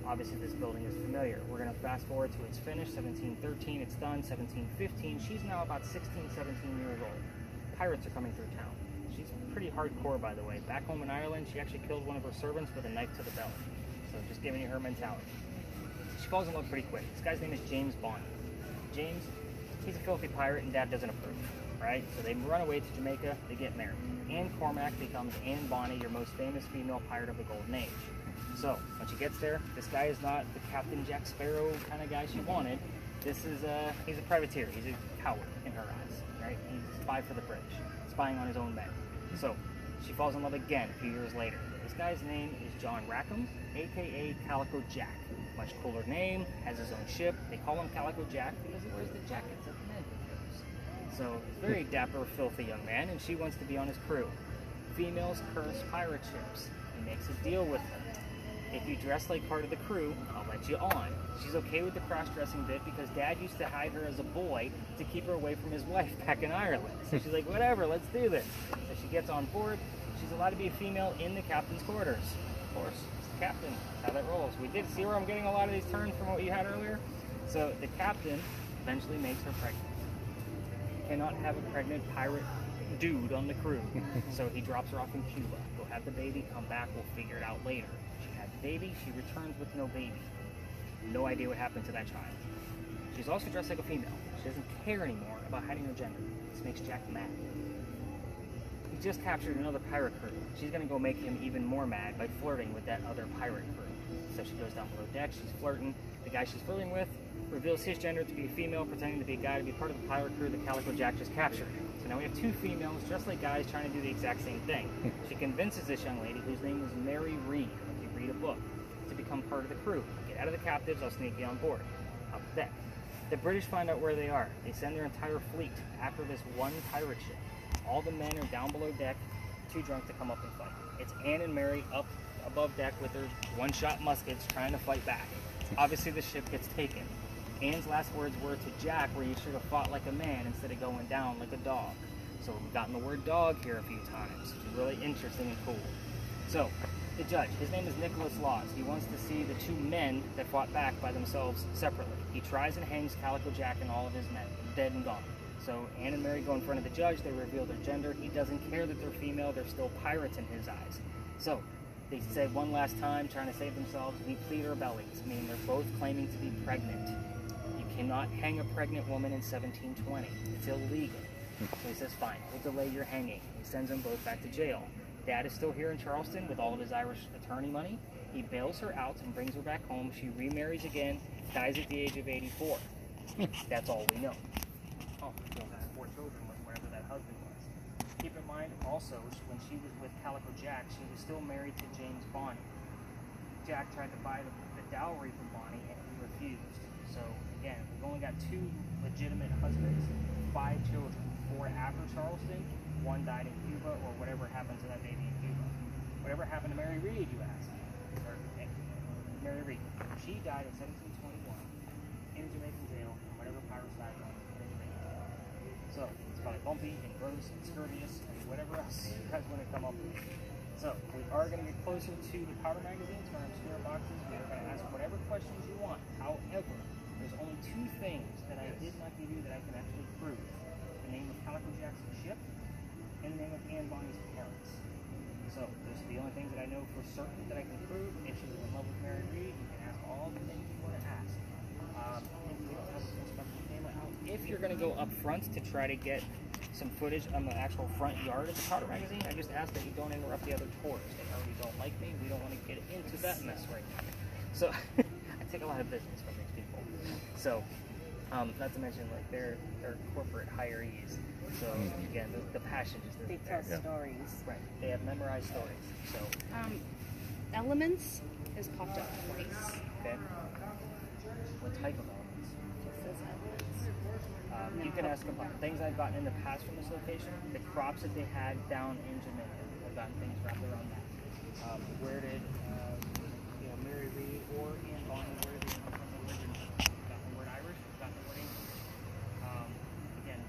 Speaker 1: obviously this building is familiar. We're gonna fast forward to it's finished, 1713, it's done, 1715. She's now about 16, 17 years old. Pirates are coming through town. She's pretty hardcore, by the way. Back home in Ireland, she actually killed one of her servants with a knife to the belly. So just giving you her mentality. She falls in love pretty quick. This guy's name is James Bond. James, he's a filthy pirate and Dad doesn't approve, right? So they run away to Jamaica, they get married. Anne Cormack becomes Anne Bonny, your most famous female pirate of the Golden Age. So when she gets there, this guy is not the Captain Jack Sparrow kind of guy she wanted. This is he's a privateer. He's a coward in her eyes, right? He's a spy for the British, spying on his own men. So she falls in love again a few years later. This guy's name is John Rackham, aka Calico Jack. Much cooler name, has his own ship. They call him Calico Jack because he wears the jackets that the men wear. So he's a very dapper, filthy young man, and she wants to be on his crew. Females curse pirate ships. He makes a deal with them. If you dress like part of the crew, I'll let you on. She's okay with the cross-dressing bit because Dad used to hide her as a boy to keep her away from his wife back in Ireland. So she's like, whatever, let's do this. So she gets on board. She's allowed to be a female in the captain's quarters. Of course, it's the captain. That's how that rolls. We did see where I'm getting a lot of these turns from what you had earlier. So the captain eventually makes her pregnant. Cannot have a pregnant pirate dude on the crew. So he drops her off in Cuba. Go have the baby, come back, we'll figure it out later. She had the baby, she returns with no baby. No idea what happened to that child. She's also dressed like a female. She doesn't care anymore about hiding her gender. This makes Jack mad. He just captured another pirate crew. She's gonna go make him even more mad by flirting with that other pirate crew. So she goes down below deck, she's flirting. The guy she's flirting with reveals his gender to be a female, pretending to be a guy to be part of the pirate crew that Calico Jack just captured. So now we have 2 females, dressed like guys, trying to do the exact same thing. She convinces this young lady, whose name is Mary Read, if you read a book, to become part of the crew. Get out of the captives, I'll sneak you on board. Up deck. The British find out where they are. They send their entire fleet after this one pirate ship. All the men are down below deck, too drunk to come up and fight. It's Anne and Mary up above deck with their one-shot muskets trying to fight back. Obviously, the ship gets taken. Anne's last words were to Jack, where you should have fought like a man instead of going down like a dog. So we've gotten the word dog here a few times, which is really interesting and cool. So, the judge, his name is Nicholas Laws. He wants to see the two men that fought back by themselves separately. He tries and hangs Calico Jack and all of his men, dead and gone. So Anne and Mary go in front of the judge, they reveal their gender. He doesn't care that they're female, they're still pirates in his eyes. So, they said one last time, trying to save themselves, we plead our bellies, meaning they're both claiming to be pregnant. You cannot hang a pregnant woman in 1720. It's illegal. So he says, fine, we'll delay your hanging. He sends them both back to jail. Dad is still here in Charleston with all of his Irish attorney money. He bails her out and brings her back home. She remarries again, dies at the age of 84. That's all we know. Oh, she'll have 4 children with wherever that husband was. Keep in mind also, when she was with Calico Jack, she was still married to James Bonny. Jack tried to buy the dowry from Bonny and he refused. So again, we've only got 2 legitimate husbands, 5 children. 4 after Charleston, 1 died in Cuba, or whatever happened to that baby in Cuba. Whatever happened to Mary Read, you ask? Or, Mary Read. She died in 1721 in Jamaican jail, and whatever pirates died from in Jamaica. So, it's probably bumpy and gross and scurvious and whatever else you guys want to come up with. So, we are going to get closer to the powder magazines, our obscure boxes. We are going to ask whatever questions you want. However, there's only 2 things that I did not give you that I can actually prove. The name of Calico Jack's ship, and the name of Anne Bonny's parents. So, those are the only things that I know for certain that I can prove. If she was in love with Mary Read, you can ask all the things you want to ask. If we don't have a full spectrum camera out, if you're going to go up front to try to get some footage on the actual front yard of the powder magazine, I just ask that you don't interrupt the other tours. They already don't like me. We don't want to get into that mess right now. So, I take a lot of business from these people. So, not to mention, like, they're corporate hirees. So, again, the passion just
Speaker 5: They
Speaker 1: isn't
Speaker 5: tell
Speaker 1: there.
Speaker 5: stories.
Speaker 1: Right. They have memorized stories. So,
Speaker 2: Elements has popped up twice.
Speaker 1: okay. What type of elements?
Speaker 2: It says elements.
Speaker 1: You can ask about things I've gotten in the past from this location. The crops that they had down in Jamaica. I've gotten things wrapped around that. Where did, Mary Read or Anne Bonny, where did they come from originally? We've got the word Irish, we've got the word English. Again,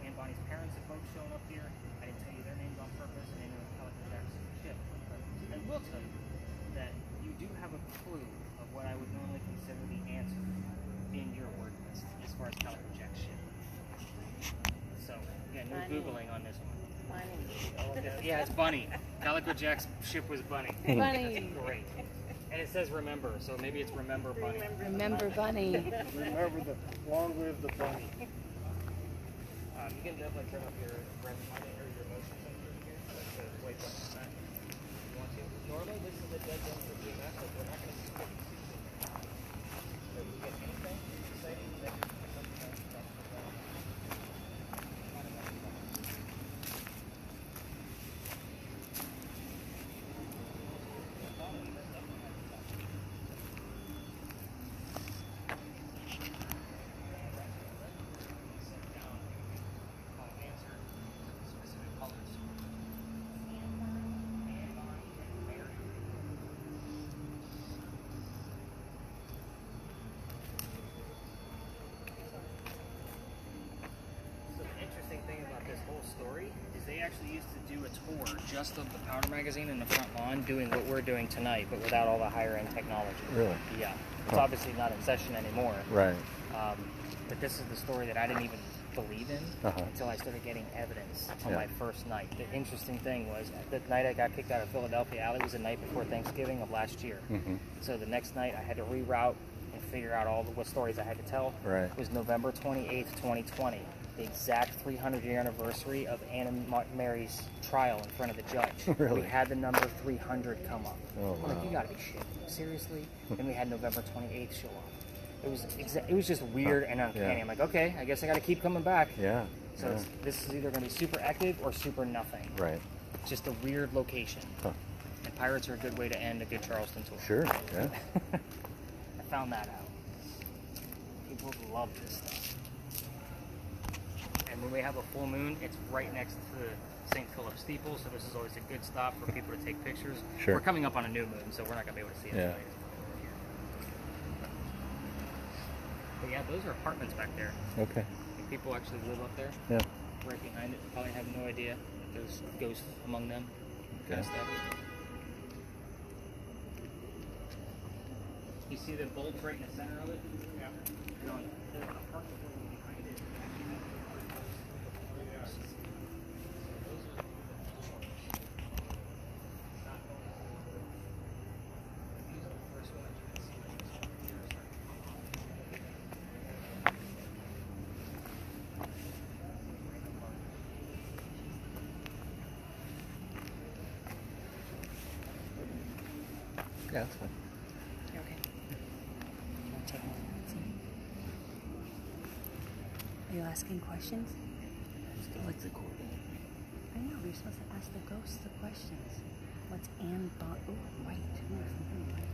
Speaker 1: Anne Bonny's parents have both shown up here. I didn't tell you their names on purpose, and they know Calico Jack's ship on purpose. I will tell you that you do have a clue of what I would normally consider the answer in your word list as far as Calico Jack's ship. So, again, no
Speaker 5: Bunny.
Speaker 1: Googling on this one.
Speaker 5: Funny.
Speaker 1: Yeah, it's Bunny. Calico Jack's ship was Bunny.
Speaker 2: Bunny.
Speaker 1: Great. And it says remember, so maybe it's remember Bunny.
Speaker 2: Remember Bunny.
Speaker 3: Remember the long live the bunny.
Speaker 1: You can definitely turn up your resume or your motion sensor here. That's the white button on that. You want to? Normally, this is a dead zone for GMS, but we're not going to skip it. So if you get anything exciting, then something else, that's the zone. Story is they actually used to do a tour just of the powder magazine in the front lawn, doing what we're doing tonight, but without all the higher end technology.
Speaker 4: Really?
Speaker 1: Yeah. It's obviously not in session anymore.
Speaker 4: Right.
Speaker 1: But this is the story that I didn't even believe in until I started getting evidence on my first night. The interesting thing was the night I got kicked out of Philadelphia Alley was the night before Thanksgiving of last year. So the next night I had to reroute and figure out what stories I had to tell.
Speaker 4: Right.
Speaker 1: It was November 28th, 2020. The exact 300-year anniversary of Anne and Mary's trial in front of the judge.
Speaker 4: Really?
Speaker 1: We had the number 300 come up.
Speaker 4: Oh,
Speaker 1: I'm like,
Speaker 4: wow.
Speaker 1: you gotta be shitting me. Seriously? Then we had November 28th show up. It was just weird and uncanny.
Speaker 4: Yeah.
Speaker 1: I'm like, okay, I guess I gotta keep coming back.
Speaker 4: Yeah.
Speaker 1: So this is either gonna be super active or super nothing.
Speaker 4: Right.
Speaker 1: It's just a weird location. And pirates are a good way to end a good Charleston tour.
Speaker 4: Sure. Yeah.
Speaker 1: I found that out. People love this stuff. And And when we have a full moon, it's right next to the St. Philip steeple, so this is always a good stop for people to take pictures.
Speaker 4: Sure.
Speaker 1: We're coming up on a new moon, so we're not going to be able to see it
Speaker 4: Yeah.
Speaker 1: tonight. But yeah, those are apartments back there.
Speaker 4: Okay.
Speaker 1: And people actually live up there,
Speaker 4: Yeah.
Speaker 1: right behind it. Probably have no idea that there's ghosts among them, kind of
Speaker 4: Okay.
Speaker 1: stuff. You see the bulbs right in the center of it? Yeah. There's an apartment building behind it.
Speaker 4: Yeah, that's fine.
Speaker 5: Okay. Wanna take one? Are you asking questions? What's I know, you're supposed to ask the ghosts the questions. What's Anne Bon? Oh, white. Ooh, something white.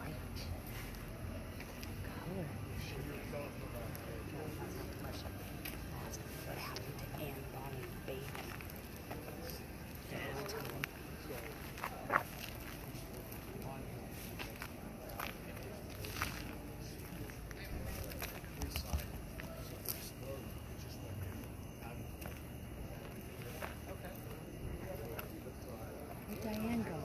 Speaker 5: White. Color. What happened to Anne Bonny baby? I'll tell them. Where'd Diane go?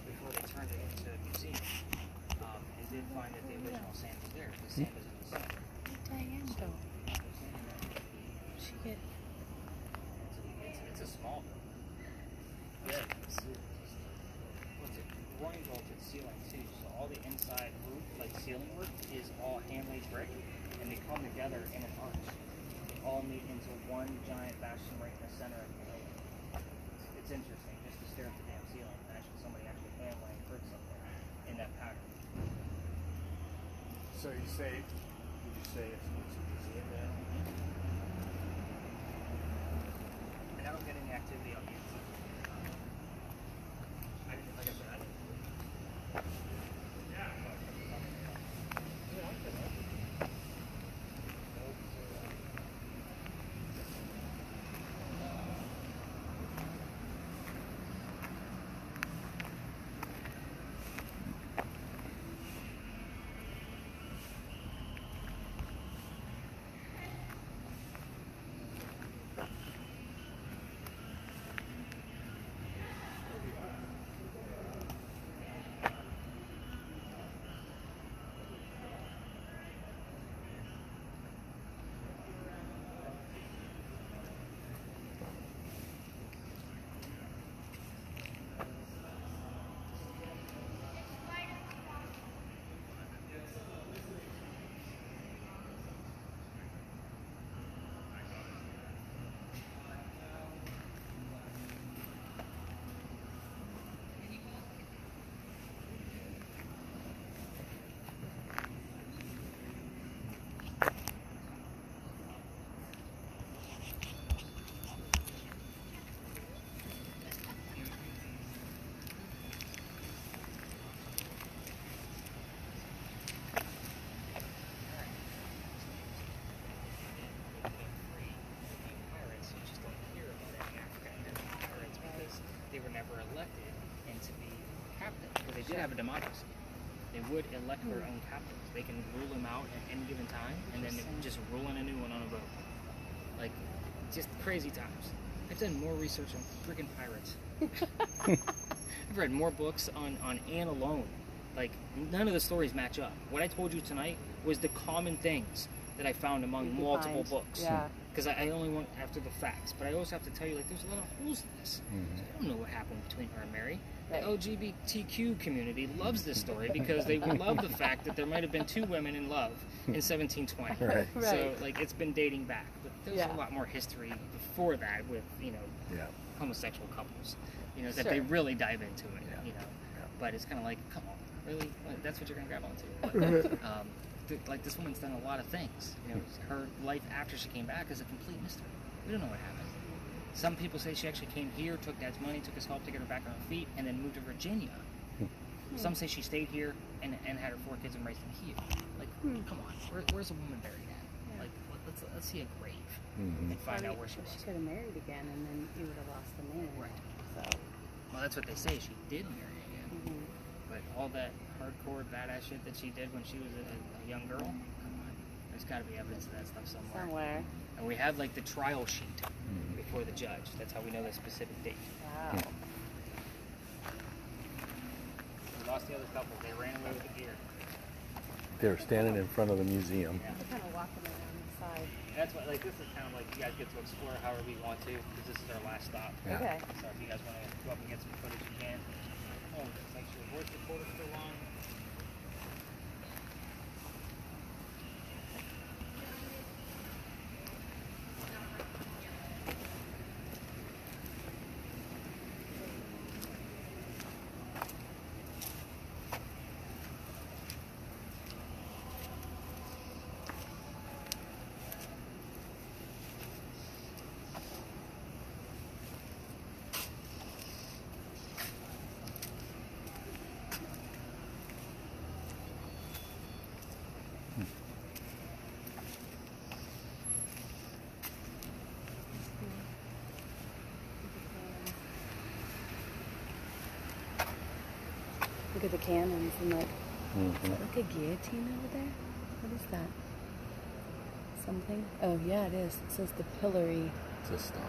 Speaker 1: Before they turned it into a museum, and did find that the original sand was there. The sand is in the center.
Speaker 5: Where'd Diane go? She get.
Speaker 1: It's a small building. Yeah. What's it? Groin vaulted ceiling too. So all the inside roof, like ceiling work, is all hand-laid brick, and they come together in an arch. They all meet into one giant bastion right in the center of the building. It's interesting just to stare at the damn ceiling. And actually, somebody actually hand-laying bricks up there in that pattern.
Speaker 3: So you say, would you say it's a museum now?
Speaker 1: And I don't get any activity on the inside. Like I said, I didn't. Pirates, you just don't hear about any African American pirates because they were never elected into be captains. But they did have a democracy. They would elect their own captains. They can rule them out at any given time, and then just rule in a new one on a vote. Like, just crazy times. I've done more research on freaking pirates. I've read more books on Anne alone. Like, none of the stories match up. What I told you tonight was the common things that I found among
Speaker 2: You could
Speaker 1: multiple
Speaker 2: find.
Speaker 1: books.
Speaker 2: Yeah.
Speaker 1: Because I only went after the facts, but I also have to tell you, like, there's a lot of holes in this.
Speaker 4: Mhm.
Speaker 1: So I don't know what happened between her and Mary.
Speaker 2: Right.
Speaker 1: The LGBTQ community loves this story because they love the fact that there might have been two women in love in 1720.
Speaker 4: Right.
Speaker 1: So,
Speaker 2: Right.
Speaker 1: like, it's been dating back, but there's
Speaker 2: Yeah.
Speaker 1: a lot more history before that with, you know,
Speaker 4: Yeah.
Speaker 1: homosexual couples. You know, that
Speaker 2: Sure.
Speaker 1: they really dive into it.
Speaker 4: Yeah.
Speaker 1: You know,
Speaker 4: Yeah.
Speaker 1: but it's kind of like, come on, really? Like, that's what you're gonna grab onto? But, like, this woman's done a lot of things. You know, her life after she came back is a complete mystery. We don't know what happened. Some people say she actually came here, took Dad's money, took his help to get her back on her feet, and then moved to Virginia. Some say she stayed here and had her 4 kids and raised them here. Like, come on, where's a woman buried at?
Speaker 2: Yeah.
Speaker 1: Like, let's see a grave
Speaker 4: Mhm.
Speaker 1: and find out where she was.
Speaker 2: She could have married again, and then you would have lost the man.
Speaker 1: Right.
Speaker 2: So.
Speaker 1: Well, that's what they say. She did marry again,
Speaker 2: Mhm.
Speaker 1: but all that hardcore badass shit that she did when she was a young girl, come on, there's got to be evidence of that stuff somewhere.
Speaker 2: Somewhere.
Speaker 1: And we have like the trial sheet
Speaker 4: Mhm.
Speaker 1: before the judge. That's how we know the specific date.
Speaker 2: Wow.
Speaker 1: We lost the other couple. They ran away with the deer.
Speaker 4: They were standing in front of the museum.
Speaker 1: Yeah.
Speaker 2: We're kind of walking around the side.
Speaker 1: And that's what, like, this is kind of like you guys get to explore however you want to, because this is our last stop.
Speaker 4: Yeah.
Speaker 2: Okay.
Speaker 1: So if you guys want to go up and get some footage, you can. Oh, make sure the voice recorder's still on.
Speaker 2: Look at the cannons and like,
Speaker 4: Mhm.
Speaker 2: look a guillotine over there. What is that? Something? Oh yeah, it is. It says the pillory.
Speaker 4: It's a stock.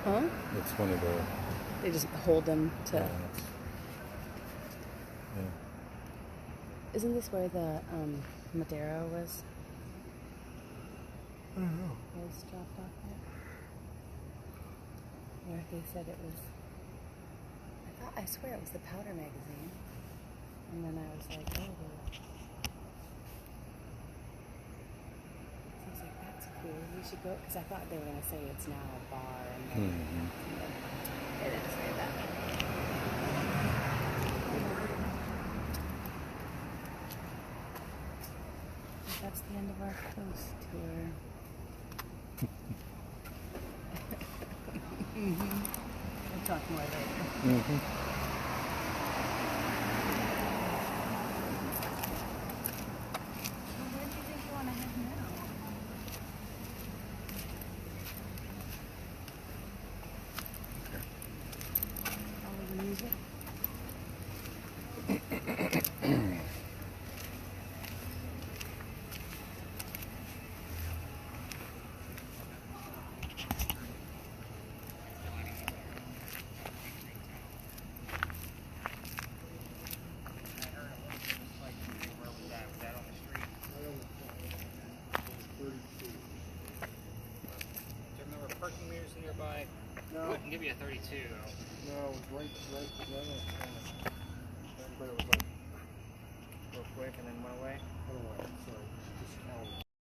Speaker 2: Huh?
Speaker 4: It's one of the.
Speaker 2: They just hold them to.
Speaker 4: Yeah.
Speaker 2: Isn't this where the Madero was?
Speaker 4: I don't know.
Speaker 2: Was dropped off there? Where they said it was. I swear it was the Powder magazine. And then I was like, oh. So I was like, that's cool. We should go. Because I thought they were going to say it's now a bar. And then
Speaker 4: Mhm.
Speaker 2: they didn't say that. That's the end of our coast tour. We'll talk more later.
Speaker 4: Mhm.
Speaker 2: Well, where do you think you want to head now? Follow the music?
Speaker 1: I heard it was just like where was that? Was that on the street? Do you remember parking meters nearby?
Speaker 3: No.
Speaker 1: I can give you a 32 though.
Speaker 3: No, it was right on the corner. But it was like,
Speaker 1: Real quick and then went away.
Speaker 3: I don't know, sorry, just counted.